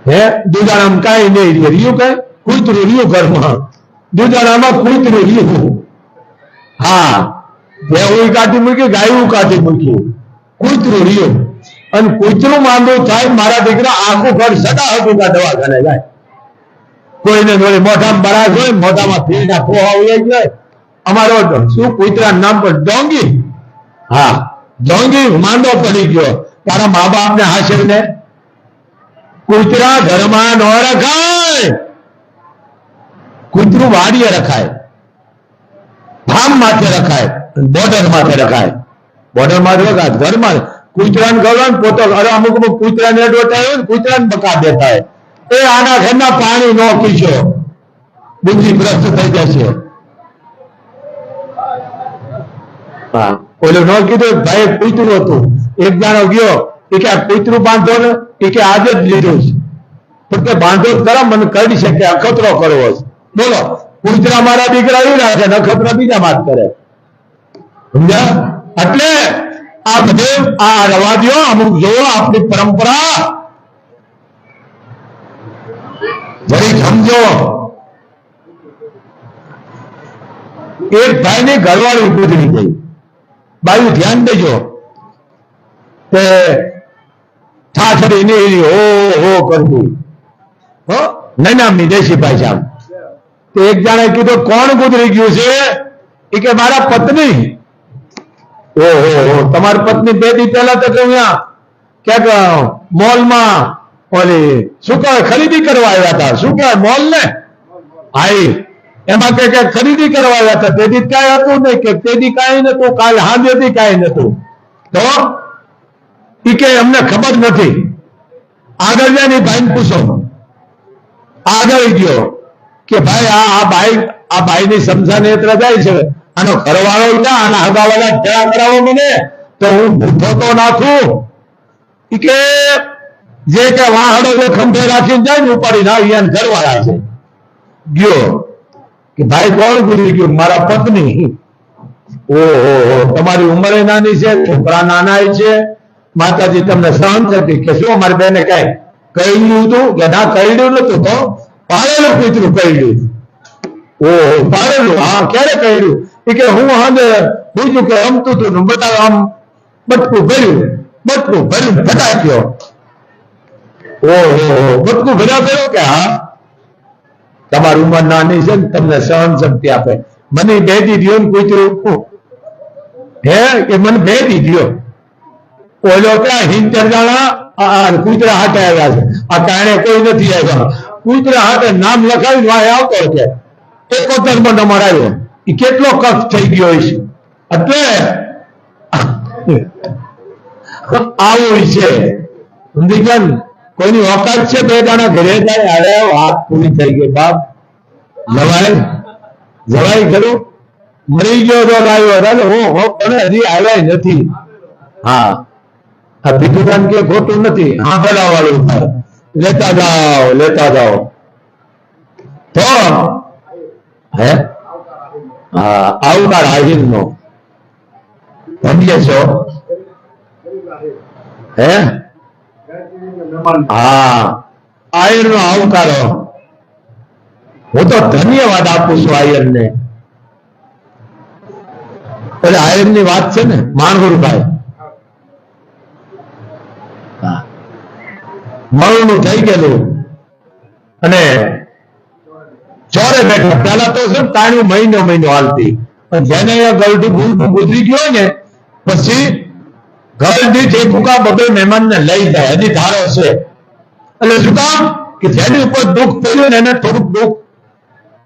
હે દુધાણામાં કઈ નહીં રહ્યું, કઈ કૂતરું રહ્યું ઘરમાં, દુધાણામાં કૂતરું રહ્યું. હા ભેવું કાઢી મૂકી, ગાયું કાઢી મૂકી, કૂતરું રહ્યું. અને કૂતરું માંદું થાય, મારા દીકરા આખું ઘર સદા હતું દવાખાને જાય. કોઈને મોઢામાં બરાજ હોય, મોઢામાં ફીરના ખોહા ઉઈ જાય. અમારો શું કૂતરા નામ પર ડોંગી, હા ડોંગી માંદો પડી ગયો. તારા મા બાપ ને હાશર ને કૂતરા ઘરમાં ન રખાય, કૂતરું વાડીએ રખાય, ફાર્મ માથે રખાય, બોર્ડર માથે રખાય. બોર્ડર માથે રખાય, ઘરમાં કૂતરાને ગળવાનું પોતો. અરે અમુક કૂતરાને એડવર્ટાઈઝ હોય ને કૂતરાને બકા દેતા હોય, એ આના ઘરના પાણી ન પીશો, બુદ્ધિ ભ્રષ્ટ થઈ જશે. હા ઓલો ન કીધું ભાઈ કૂતરું હતું, એક જાણો ગયો એ કે કૂતરું બાંધો ને, એ કે આજે જ લીધું છે, પણ કે બાંધો ખરા મને કરી શકે, અખતરો કરવો છે. બોલો કૂતરા મારા દીકરા એવું રાખે, નખતરા બીજા વાત કરે. સમજ્યા? એટલે આ બધે આ રવાજો અમુક જોવો, આપણી પરંપરા જરી સમજો. એક ભાઈ ની ઘરવાળી ગુજરી ગઈ, બાયું ધ્યાન દેજો, તે ઠાઠડી ની હો કરતી હો નૈનામની દેશી ભાષા. તે એક જણે કીધું કોણ ગુજરી ગયું છે? એ કે મારા પત્ની. ઓહો તમારી પત્ની 2 દી પહેલા તો ક્યાંક મોલમાં ઓલી શું કહેવાય ખરીદી કરવા આવ્યા હતા, શું કહેવાય મોલ ને, હા એમાં કે ખરીદી કરવા આવ્યા હતા. તે દી કઈ હતું નહીં, કે તે દી કઈ નતું, કાલ હાજેથી કઈ નતું. તો એ કે અમને ખબર નથી. આગળ જાય ભાઈ પૂછો, આગળ ગયો કે ભાઈ આ ભાઈ ની સમસાન યાત્રા જાય છે, આનો ઘરવાળો ના આના હગાવાળા ઠેરા કરાવો મને તો હું ભૂખો તો નાખું. એ કે જે કે વાહડો ખંભે રાખીને જાય ને ઉપાડી ના અહીંયા ઘરવાળા છે. ગયો કે ભાઈ કોણ ગુજરી ગયું? મારા પત્ની. ઓહો તમારી ઉંમરે નાની છે, છોકરા નાના છે, માતાજી તમને સહન થતી કે શું? મારી બેને કઈ કહ્યું હતું કે ના કહ્યું નતું, તો પાડેલું કૂતરું કહ્યું. ઓહો પાડેલું, હા ક્યારે કહ્યું? એ કે હું હવે બીજું કે રમતું હતું બતાવ, આમ બટકું ભર્યું ફટાક્યો. ઓહો બટકું ભર્યા કર્યો કે હા તમારી ઉંમર નાની છે ને તમને સહન શક્તિ આપે. મને બેદી દો ને કૂતરું હે કે મને બેદી દો. ઓલો ક્યાં હિંચર જાણા કૂતરા હાથે આવ્યા છે. આ કારણે કોઈ નથી આવ્યા. કૂતરા હાથે નામ લખાવી વાય આવતો છે. 71 નંબર આવ્યો. એ કેટલો કફ થઈ ગયો છે. એટલે આવું છે સમજી ગયા. કોઈની ઓકાત છે બે દાણા ઘરે જાય આવ્યા હાથ પૂરી થઈ ગઈ બાપ જવાય જવાય ખરું. મરી ગયો તો આવ્યો હું હજી આવ્યા નથી. હા આ ભીખુદાન કે ખોટું નથી. હા ભલા વાળું લેતા જાઓ તો હે હા આવકાર હાજર નો સમજે છો હે હા આયર નો આવકારો. હું તો ધન્યવાદ આપું છું આયર ને. એટલે આયર ની વાત છે ને માણગુરભાઈ મળનું થઈ ગયેલું અને ચોરે બેઠા. પેલા તો છે તાણું મહિનો હાલતી પણ જેને ગળથી ગુજરી ગયો ને પછી ઘરથી ઠેકુકા બધે મહેમાન ને લઈ જાય. હજી ધારો છે એટલે શું કામ કે જેની ઉપર દુઃખ પડ્યું ને એને થોડુંક દુઃખ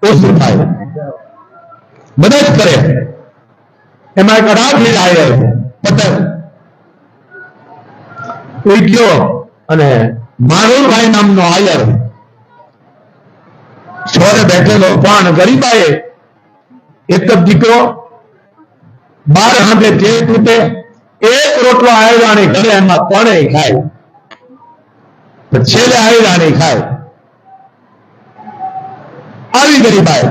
ઓછું થાય. મદદ કરે એમાં એક રાઠી આયર પતંગ ઉગ્યો અને મારુભાઈ નામનો આયર છોરે બેઠેલો પણ ગરીબાએ એક જ દીકરો 12 હાથે તે તૂટે એક રોટલો આયરાણી ઘરે એમાં કોણે ખાય છેલ્લે આયરાણી ખાય. આવી ગરીબાઈ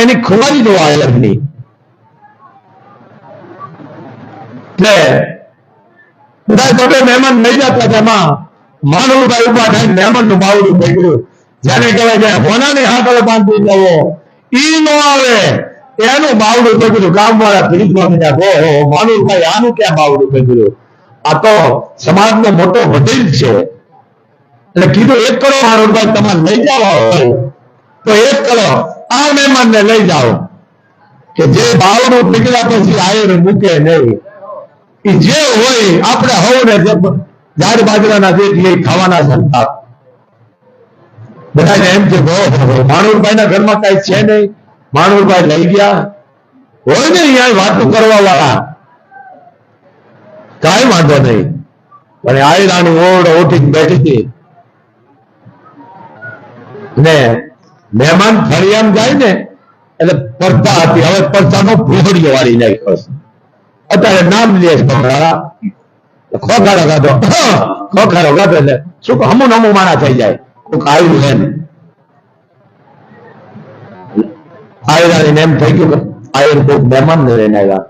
એની ખુવારી દો આયરની. એટલે બધા બધે મહેમાન લઈ જતા તેમાં માનવભાઈ ઉભા થઈને મહેમાન નું બાવડું પકડ્યું. જેને કહેવાય હોનાની હાથે બાંધી દેવો ઈ નો આવે એનું બાવડું પકડ્યું. કામ વાળા પીડિતમાં ઓહો માનવભાઈ આનું ક્યાં બાવડું પકડ્યું. આ તો સમાજનો મોટો વડીલ છે. એટલે કીધું એક કરો માનવભાઈ તમારે લઈ જાઓ તો એક કરો આ મહેમાન ને લઈ જાઓ કે જે બાવડું પકડ્યા પછી આયર મૂકે નહીં. જે હોય આપણે હોને ઝાડ બાજરાના જેટલી ખાવાના સંતાપ બધાને એમ છે માણુરભાઈ ના ઘરમાં કઈ છે નહીં. માણુરભાઈ લઈ ગયા હોય ને અહીંયા વાતો કરવા વાળા કઈ વાંધો નહીં. પણ આયરાની ઓઢ ઓઠી બેઠી હતી ને મહેમાન ફળિયામ જાય ને એટલે પડતા હતી. હવે પડતાનો ભૂખડીઓ વાળી નાખ્યો છે. અત્યારે નામ લે ખોખારો ગાધો એટલે શું હમું નમું માણા થઈ જાય. કોઈક આવ્યું એમ આયરાની એમ થઈ ગયું આયર કોઈક મહેમાન ને લઈને આવ્યા.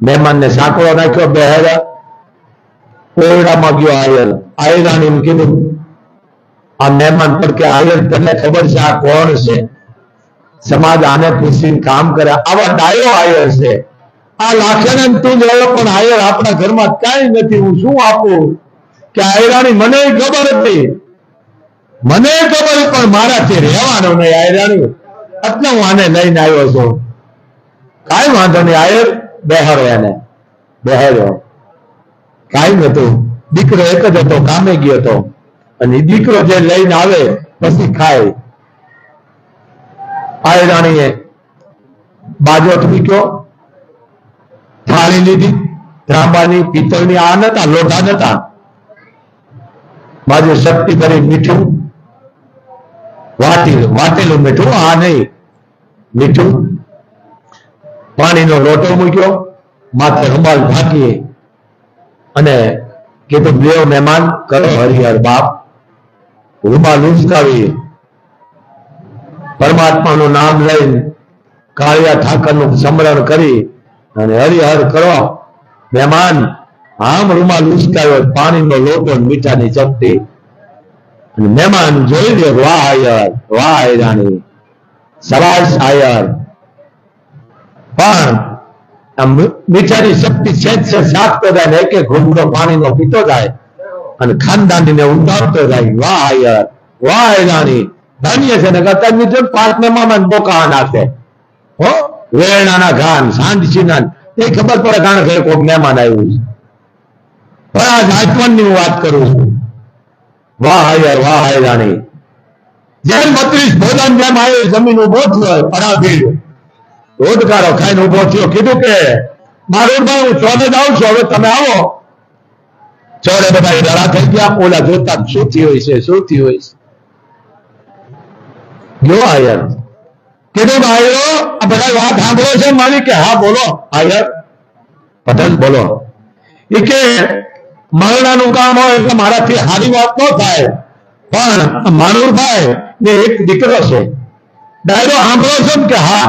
મહેમાન ને સાંકળો નાખ્યો બેહાડ્યા. ઓરડામાં ગયો આયર. આયરાની એમ કીધું આ મહેમાન પર કે આયર તને ખબર છે આ કોણ છે? સમાજ આને પૂછીને કામ કરે. આવા ડાયો આયર છે. આ લાખે તું જોયો પણ આયર આપણા ઘરમાં કઈ નથી. હું શું આપું કે આયરાની મને ખબર હતી. મને ખબર પણ મારાથી રહેવાનો નહીં આયરાની. એટલે હું આને લઈને આવ્યો છું. કઈ વાંધો નહીં આયર બેહારો. એને બેહાર્યો. કઈ નતું. દીકરો એક જ હતો કામે ગયો હતો અને દીકરો જે લઈને આવે પછી ખાય. આયરાણીએ બાજો મૂક્યો. થાળી લીધી ત્રાંબાની પિત્તળની. આ નતા લોટા નતા. બાજુ શક્તિ કરી મીઠું વાટેલું મીઠું. આ નહીં મીઠું. પાણીનો લોટો મૂક્યો. માથે રૂમાલ ઢાંકી અને કીધું બે મહેમાન કરો હરિહર બાપ. રૂમાલ ઉંચકાવી પરમાત્માનું નામ લઈને કાળિયા ઠાકરનું સ્મરણ કરી અને હરિહર કરો. મહેમાન આમ રૂમાલ ઉચકાવ્યો. પાણીનો લોટો મીઠાની ચપટી. મહેમાન જોઈ દે વાહ આયર વાહ આયરાણી સરાસ આયર. પણ મીઠાની શક્તિ છે શાકતો જાય ને એક એક ઘૂંટડો પાણીનો પીતો જાય અને ખાનદાનીને ઉતારતો જાય. વાહ યાર, વાહ રાણી, ધન્ય છે. ને અત્યારની જેમ પાટનામાં બોકા નાખે હો, વેરણાના ઘાન સાંજસીના એ ખબર પડે કારણ કે કોઈક મહેમાન આવ્યું છે. પણ આ રાજવનની હું વાત કરું છું. વાહ યાર, વાહ રાણી, જેમ 32 ભોજન જેમ આવ્યો જમીન ઉભો થયો પરાભીડ રોજગારો ખાઈને ઉભો થયો. કીધું કે મારું ભાઈ હું ચોને જાઉં છું, હવે તમે આવો. ચોરે બધા ડરા થઈ ગયા. ઓલા જોતા શું થયું હોય છે, શું થયું હોય છે. જો આયર કીધું ભાઈઓ આ બધા વાત સાંભળો છે મારી? કે હા બોલો આયર. પટેલ બોલો. એ કે મરણાનું કામ હોય એટલે મારાથી સારી વાત ન થાય, પણ માનુરભાઈ ને એક દીકરો છે, ડાયરો સાંભળો છો કે? હા.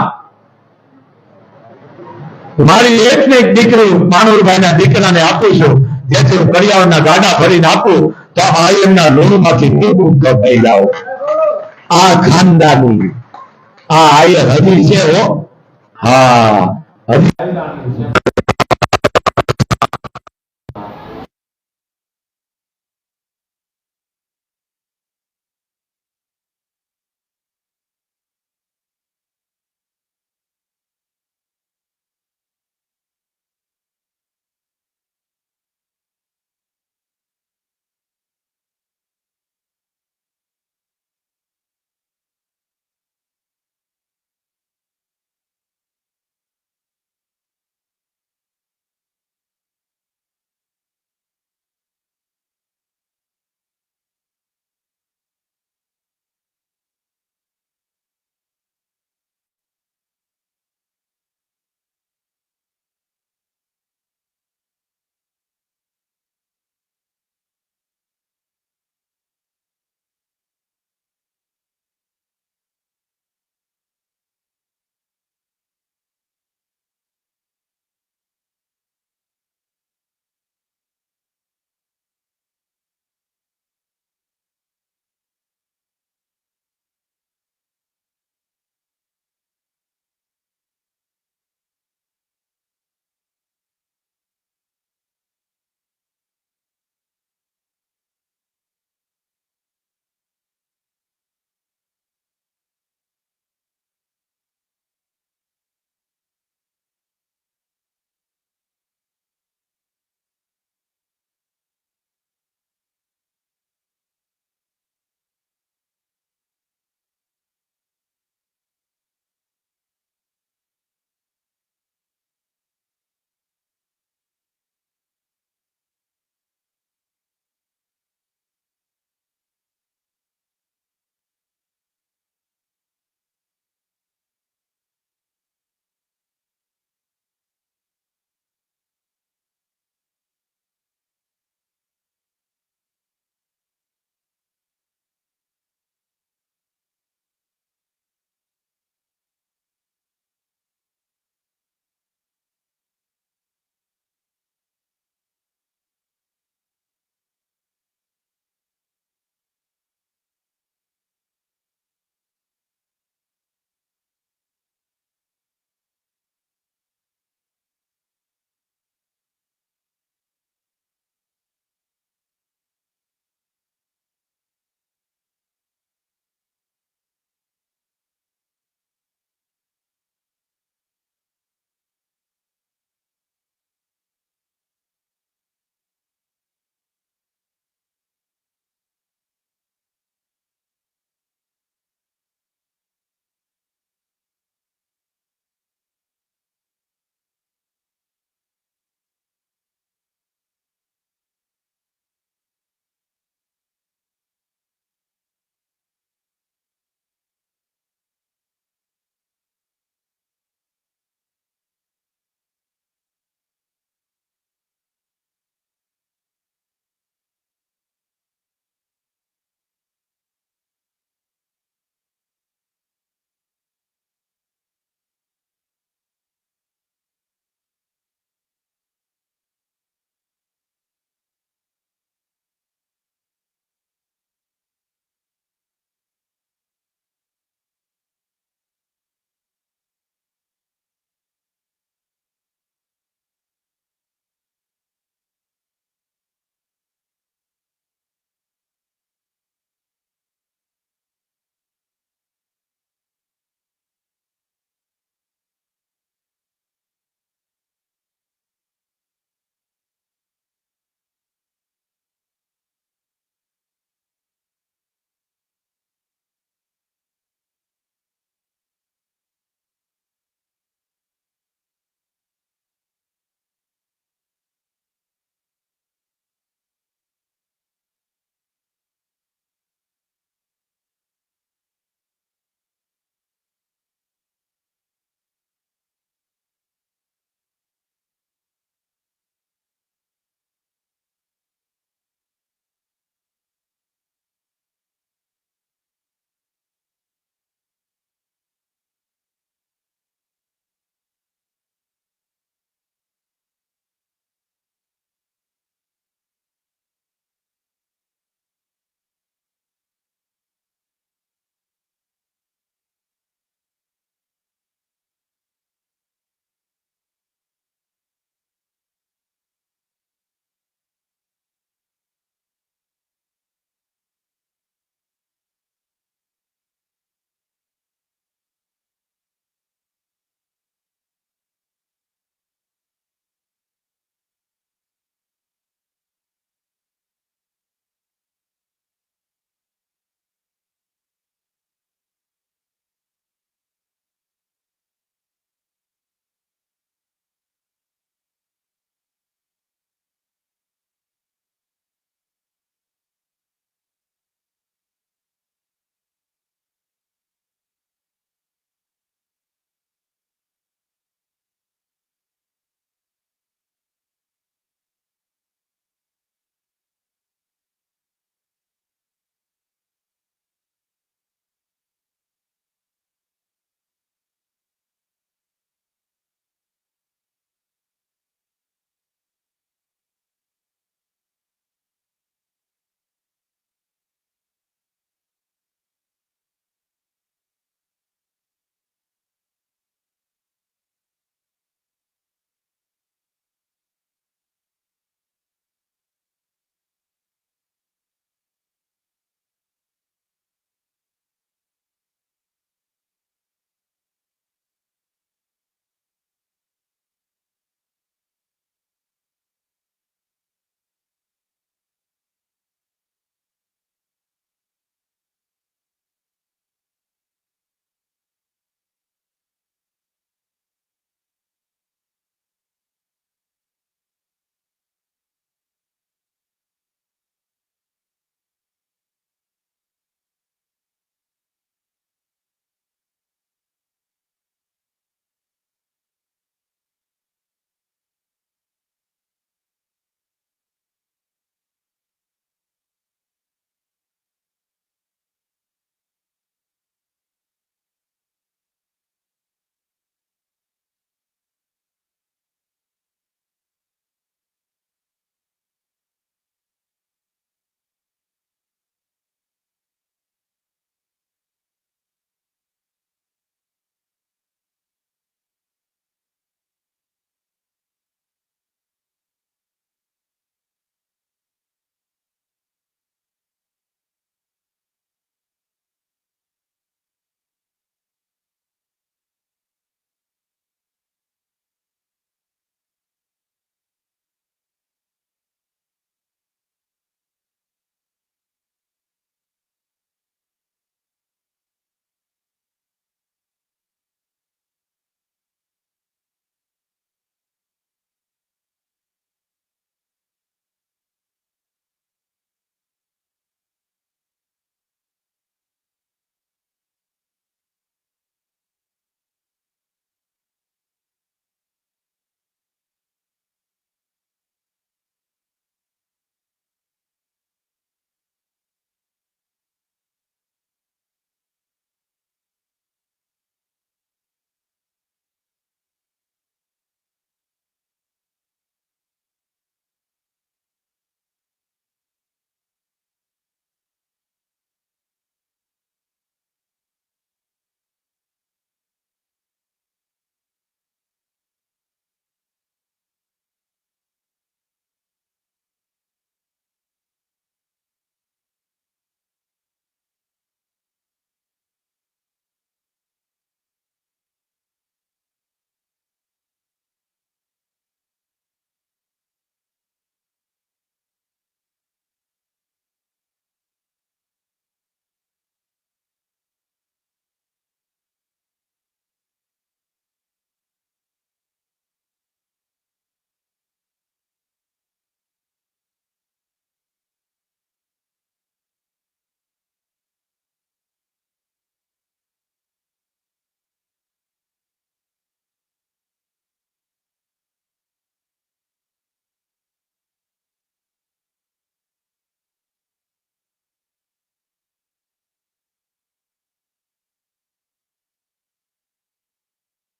મારી એક ને એક દીકરી માનુરભાઈ ના દીકરાને આપું છું, જેથી હું કરિયાવરના ગાડા ભરીને આપું તો આયરના લોહીમાંથી ખૂબ થઈ જાઓ. આ ખાનદાની આ આયર હજી છે હો. હા, હજી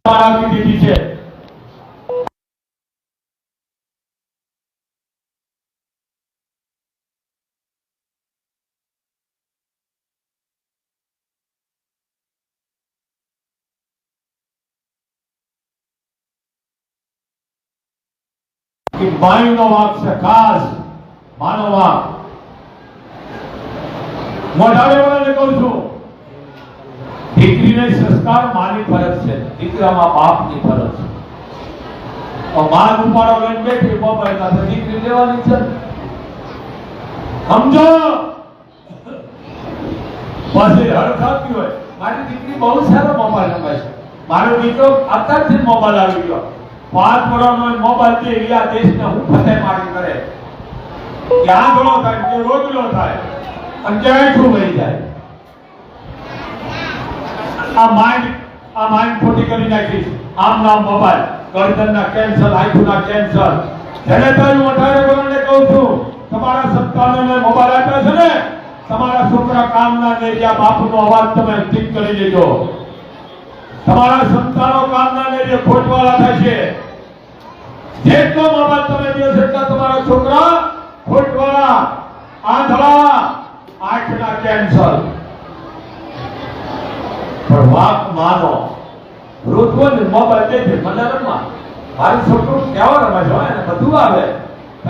રાખી દીધી છે. કે બાઈનો વાક છે ખાસ માનો વાક. મોઢાડે વાળાને કહું છું, દીકરીને સંસ્કાર માની ફરજ છે, દીકરામાં બાપની ફરજ છે. માન ઉપાડો લઈને બેઠી મોબાઈલ સાથે દીકરી લેવાની છે, સમજો. પછી હડખાતી હોય મારી દીકરી બહુ સારો મોબાઈલ રમે છે, મારો દીકરો અત્યારથી જ મોબાઈલ આવી ગયો, 5 વર્ષનો મોબાઈલ થી ઇન્ડિયા દેશને હું ફતે મારી કરે, ક્યાં ધોળો થાય કે રોગલો થાય અને ક્યાંય શું થઈ જાય. આ માઇન્ડ ખોટી કરી નાખી. આમ નામ મોબાઈલ, ગરદનના કેન્સર, આંખના કેન્સર. જેને તો હું 18 વર્ષને કહું છું, તમારા સંતાનોને મોબાઈલ આપ્યા છે ને, તમારા છોકરા કામના ને જ્યાં બાપુનો અવાજ તમે ઠીક કરી લેજો. તમારા સંતાનો કામના ને જે ખોટવાળા થશે. જેટલો મોબાઈલ તમે દો એટલા તમારા છોકરા ખોટવાળા, આંધળા, આંખના કેન્સર. પણ વાત માનો, રોજ મોબાઈલ દેખે મને રમવા, મારું છોકરું કેવા રમે છે એને બધું આવે,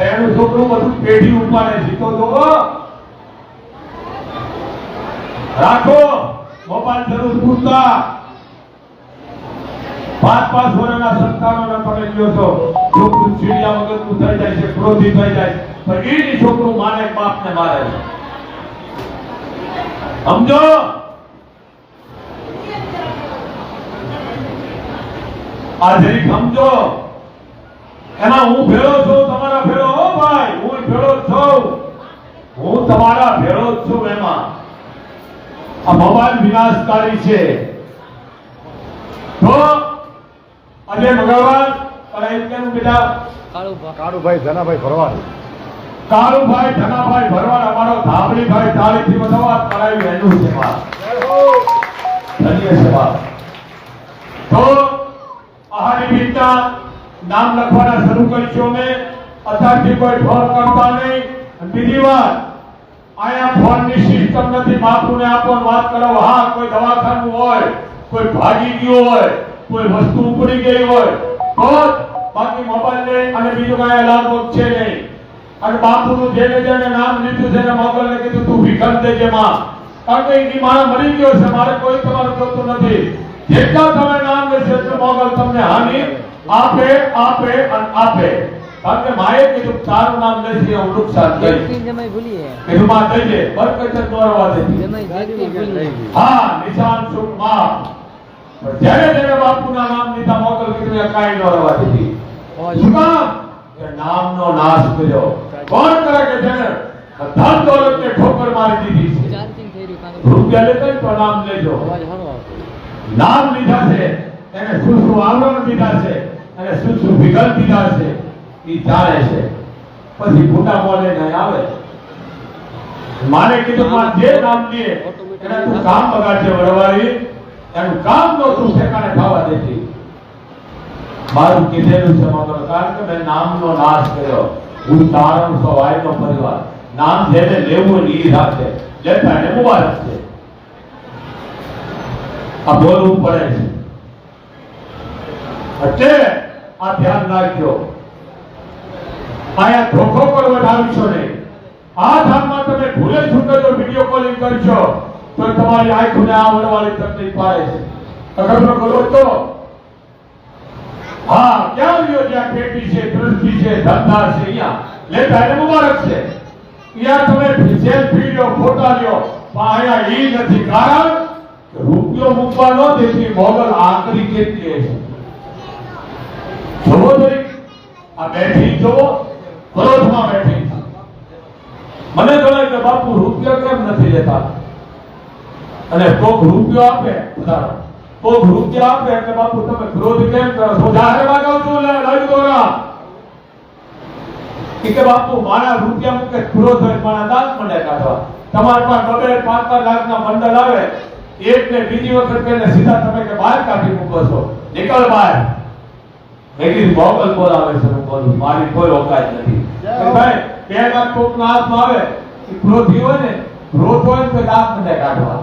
એનું છોકરું બધું પેઢી ઉપાડે જીતો તો રાખો. મોબાઈલ જરૂર પૂરતા 5 વર્ષના સંતાનોને તમે લ્યો છો, છોકરું ચીડિયા વગરનું થઈ જાય છે, ક્રોધી થઈ જાય, પણ એની છોકરું માને બાપને મારે છે, સમજો. આ જરી સમજો. એમાં હું ભેળો છું, તમારા ભેળો હો ભાઈ, હું ભેળો છું, હું તમારા ભેળો છું. એમાં આ મોબાઈલ વિનાશકારી છે. તો આજે ભગવાન અને કેમ બેટા કાળુભાઈ ધનાભાઈ ભરવાડ, કાળુભાઈ ધનાભાઈ ભરવાડ અમારો ધાબળીભાઈ તાળીથી વધાવા કરાવી એનું છે વાત. ધન્ય છે વાત. તો આ નિમિત્તના નામ લખવાના શરૂ કરીશું અમે. અત્યારથી કોઈ ફોન કરતા નહીં. બીજી વાત, આયા ફોનની સિસ્ટમ નથી. બાપુને આપો વાત કરો. હા, કોઈ દવાખાનું હોય, કોઈ ભાગી ગયું હોય, કોઈ વસ્તુ ઉપડી ગઈ હોય તો, બાકી મોબાઈલ ને અને બીજું કાંઈ લાભ છે નહીં. અને બાપુનું જેને જેને નામ લીધું છે એને મોબાઈલને કીધું તું વિખર દેજે માં, કારણ કે એની મારા મરી ગયો છે, મારે કોઈ તમારું જોતું નથી. જેટલા તમે નામ લેશો એટલું મોબાઈલ તમને હાનિ આપે આપે અને આપે. કારણ કે માએ કીધું તારું નામ લેશે હું નુકસાન કરીશ. કીધું માં દઈએ બરકત દોરવા દેતી. હા, નિશાન સુખ માં. જ્યારે જ્યારે બાપુના નામ લીધા મોબાઈલ કીધું એ કાંઈ દોરવા દેતી. શું કામ? કે નામનો નાશ કર્યો. કોણ કરે કે જેને ધન દોલતને ઠોકર મારી દીધી છે. રૂપિયા લેતા તો નામ લેજો. નામ લીધા છે એને શું શું આવરણ દીધા છે અને શું શું વિગત દીધા છે એ જાણે છે. પછી ફૂટા બોલે નહીં આવે. મારે કીધું માં જે નામ લે એને તું કામ બગાડશે વડવાળી, એનું કામ નો તું ઠેકાણે થવા દેતી. મારું કીધેલું છે મગર, કારણ કે મેં નામનો નાશ કર્યો. હું તારણ સો વાયનો પરિવાર. નામ જેને લેવું એ રાખે, લેતા એને મુબારક છે. આ બોલવું પડે છે. એટલે આ ધ્યાન રાખજો. આયા ધોખો પર વધારશો નહીં. આ ધામમાં તમે ભૂલે છૂટે જો વિડીયો કોલિંગ કરશો તો તમારી આંખોને આવડવાળી તકલીફ પડે છે. અગરનો બોલો તો હા, ક્યાં ગયો? જ્યાં પેટી છે, દ્રષ્ટિ છે, ધંધા છે, અહીંયા લેતા એને મુબારક છે. ત્યાં તમે સેલ્ફી લ્યો, ફોટા લ્યો, પણ અહીંયા ઈ નથી. કારણ રૂપિયો મૂકવા ન દેતી મોગલ આકરી કેટલી છે. જોવો જોઈ આ બેઠી જોવો, ક્રોધમાં બેઠી. મને ગણાય કે બાપુ રૂપિયો કેમ નથી લેતા? અને કોક રૂપિયો આપે, કોક રૂપિયા આપે એટલે બાપુ તમે ક્રોધ કેમ કરો છો? જાહેરમાં કહું છું લઈ દોરા કે બાપુ મારા રૂપિયા મૂકે ક્રોધ હોય, મારા દાંત મંડે કાઢવા. તમારા પાસે 2-5 લાખના મંડળ આવે એક ને બીજી વખત કહીને સીધા તમે કે બહાર કાઢી મૂકો છો, નીકળ બહાર. મેં કીધું મોગલ બોલાવે છે, હું બોલું, મારી કોઈ ઓકાત નથી. કે ભાઈ બે વાત કોકના હાથમાં આવે, એ ક્રોધી હોય ને, ક્રોધ હોય તો દાંત મને કાઢવા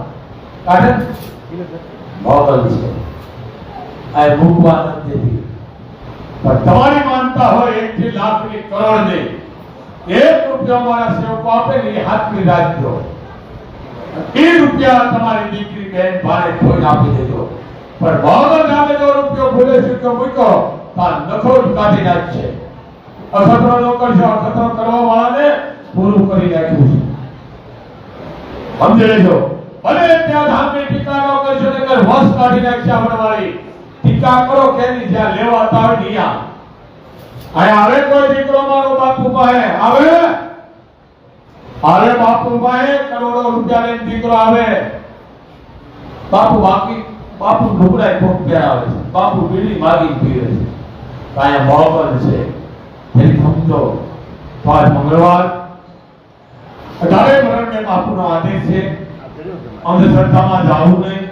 કાઢે મોગલ છે, આ મૂકવા નથી. પણ તમારી માનતા હોય 1 થી લાખ ની કરોડ ની, 1 રૂપિયા મારા સેવકો આપે ને એ હાથની રાખજો. એ રૂપિયા તમારી દીકરી બેન ભાઈ કોઈ આપી દેજો. પણ મોગલ નામે જો રૂપિયો ભૂલે ચૂક્યો મૂક્યો તો નખો જ કાઢી નાખશે. અખતરો ન કરશો, અખતરો કરવા વાળાને પૂરું કરી નાખ્યું છે. સમજી લેજો. ભલે ત્યાં ધામની ટીકા ન કરશો ને કર વસ કાઢી નાખશે આપણાવાળી. ટીકા કરો કેની જ્યાં લેવા હતા હોય ત્યાં. અહીંયા આવે કોઈ દીકરો મારો બાપુ પાસે આવે, અરે બાપુ પાસે કરોડો રૂપિયા લઈને દીકરો આવે, બાપુ બાકી બાપુ ઢોકળાય કોક પહેરાવે છે, બાપુ બીડી માગી પીવે છે. અહીંયા મોગલ છે એની સમજો. આજ મંગળવાર 18 વર્ષને બાપુનો આદેશ છે, અંધશ્રદ્ધામાં જાવું નહીં.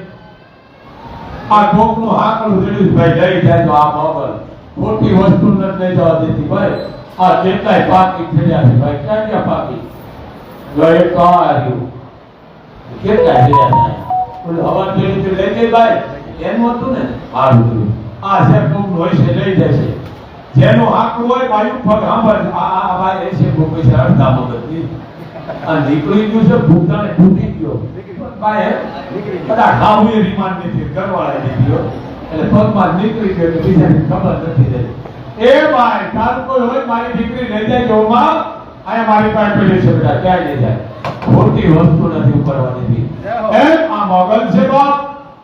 આ કોકનું હાકલું જડ્યું ભાઈ લઈ જાય તો આ મોગલ ખોટી વસ્તુ નથી લઈ જવા દેતી. ભાઈ આ કેટલાય પાકી છેડ્યા છે ભાઈ, ક્યાં પાકી ગયે તો આવ્યું કેટલાય છેડ્યા છે. બોલે હવા જેવી લઈ જાય ભાઈ એનું હતું ને સારું. આ છે કોકનું હોય છે લઈ જાય છે, જેનું આકડું હોય બાયુ પગ સાંભળ આ ભાઈ એ છે ભૂપે છે અડધા મગજની. આ નીકળી ગયું છે ભૂતાને તૂટી ગયો ભાઈ, બધા ખાવું એ રિમાન્ડ નથી ઘરવાળા દીધો એટલે પગમાં નીકળી ગયો એટલે બીજાને ખબર નથી રહેતી. એ ભાઈ તારું કોઈ હોય મારી દીકરી લઈ જાય જોમાં, અહીંયા મારી પાસે પેલી છે બેટા ક્યાં લઈ જાય, ખોટી વસ્તુ નથી ઉપરવા દીધી. એમ આ મોગલ છે બાપ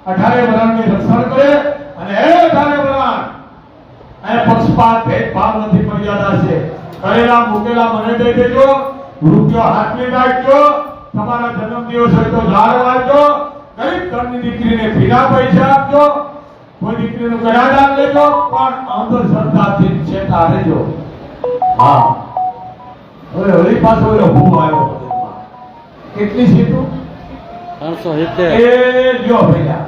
18 વર્ષની રક્ષણ કરે અને એ 18 વર્ષ એ પક્ષપાત ભેદભાવ નથી, મર્યાદા છે. કરેલા મૂકેલા મને દઈ દેજો, રૂપિયો હાથમાં રાખજો, તમારા જન્મદિવસ હોય તો ઝાડ વાળજો, ગરીબ ઘરની દીકરીને ભીના પૈસા આપજો, કોઈ દીકરીનું કરાદાન લેજો, પણ અંધશ્રદ્ધાથી ચેતા રહેજો. હા હવે વળી પાછો એનો ભૂ આવ્યો મગજમાં. કેટલી સીટું 370 એ લ્યો ભૈયા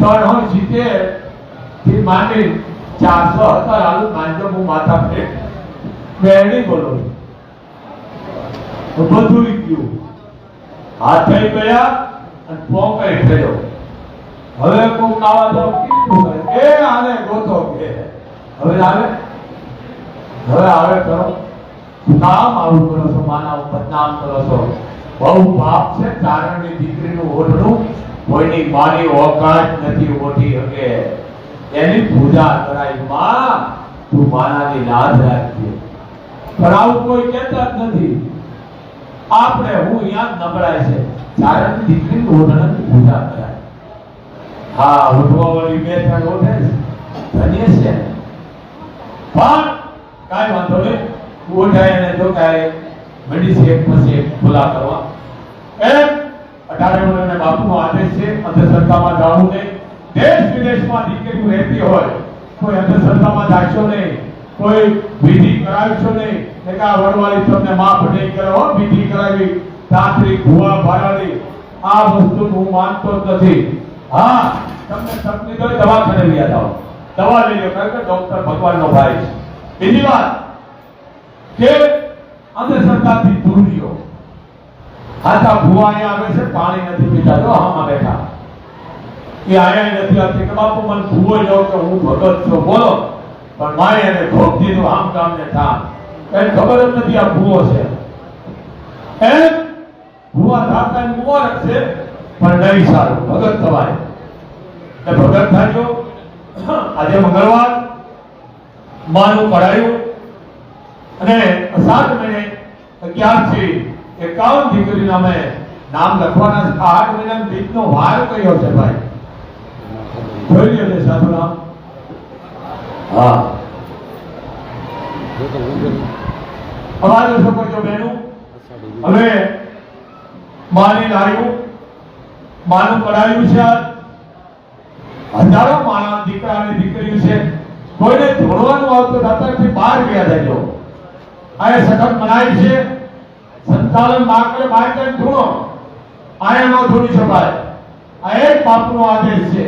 370 થી માંડી 470 આલુ માંડો હું માથા ફેર બેડી બોલો તો બધું ગયું, હાથ થઈ ગયા અને પોંકાઈ થયો. હવે કોક આવા તો કીધું કરે એ આને ગોતો કે હવે આવે કરો નામ આવું કરો છો, માના બદનામ કરો છો. બહુ પાપ છે. ચારણની દીકરીનું ઓઢણું કોઈની માની ઓકાત નથી ઓઢી શકે, એની પૂજા કરાય. માં તું માનાની લાજ રાખજે. પણ આવું કોઈ કહેતા જ નથી. આપણે હું અહીંયા નબળાય છે, ચારણની દીકરીનું ઓઢણાની પૂજા કરાય. હા ઉઠવા વાળી 2-3 ઓઢે ધન્ય છે, પણ કાંઈ વાંધો નહીં. ઓઢાય અને જો કાંઈ મેડિસિન પછી ભૂલા કરવા. એમ 18 વર્ષના બાપુનો આદેશ છે, અંધશ્રદ્ધામાં જવું નહીં. દેશ વિદેશમાં દીકરીઓ રહેતી હોય કોઈ અંધશ્રદ્ધામાં જાશો નહીં, કોઈ વિધિ કરાવશો નહીં. કે આ વડવાળી તમને માફ નહીં કરે હો, વિધિ કરાવી તાંત્રિક ભુવા ભારાડી આ વસ્તુ હું માનતો જ નથી. હા તમને તકલીફ હોય દવાખાને લઈ જાઓ, દવા લઈ લો, કારણ કે ડોક્ટર ભગવાનનો ભાઈ છે. બીજી વાત કે અંધશ્રદ્ધાથી દૂર રહ્યો. હાથા ભુવા અહીંયા આવે છે, પાણી નથી પીતા, જો આમાં બેઠા એ આયા નથી આવતી કે બાપુ મને ભૂવો જાવ કે હું ભગત છું બોલો, પણ માએ એને ખોપ દીધું આમ કામ ને થામ. એને ખબર જ નથી આ ભૂવો છે. એમ ભુવા થાતા મુબારક છે, પણ નહીં સારું ભગત થવાય. એ ભગત થાજો. આજે મંગળવાર માનું કરાયું અને 7 મહિને 11 થી 51 દીકરીના અમે નામ લખવાના. 8 મહિનાનો બીજનો વાર કયો છે ભાઈ, જોઈ લે સાધુ નામ. હા અમારે શકો છો બહેનું. હવે માની લાવ્યું, માનું કરાયું છે. હજારો માણસ દીકરા અને દીકરીઓ છે, કોઈને ધોળવાનું આવતું દાતાથી બહાર ગયા દેજો. આ સખત મનાય છે. સંચાલન માર્ગે બાયકન ધૂણો આયા નો થોડી શકાય. આ એક બાપનો આદેશ છે.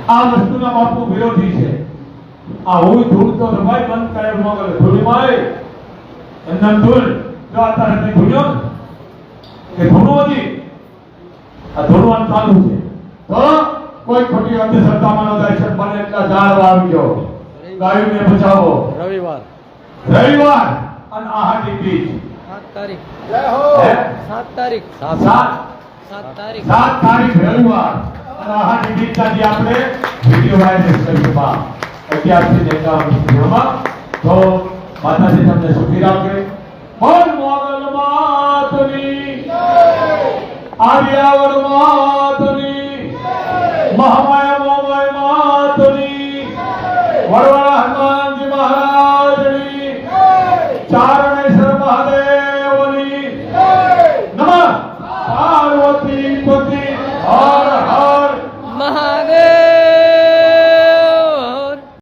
આ વસ્તુના બાપુ વિરોધી છે. આ હું ધૂળતો તો ભાઈ બંધ કરે ન કરે ધૂળી માય એમના ધૂળ જો અત્યારે કઈ ધૂળ્યો ને કે ધૂળું હતી આ ધૂળવાનું ચાલુ છે. તો કોઈ ખોટી અંધશ્રદ્ધામાં ન દર્શન બને એટલા ઝાડ વાવજો, ગાયોને બચાવો. રવિવાર રવિવાર અને આહાડી બીજ 7 તારીખ હે? 7 તારીખ સાત 7 તારીખ 7 તારીખ રવિવાર અને આહાડી બીજના જે આપણે વિડીયો વાયરલ કરીશું બા 11 થી 51 વિડીયોમાં. તો માતાજી તમને સુખી રાખે. મન મોગલ માતની આર્યાવર માતની મહામાયા મોમાય માતની વડવાળા હનુમાન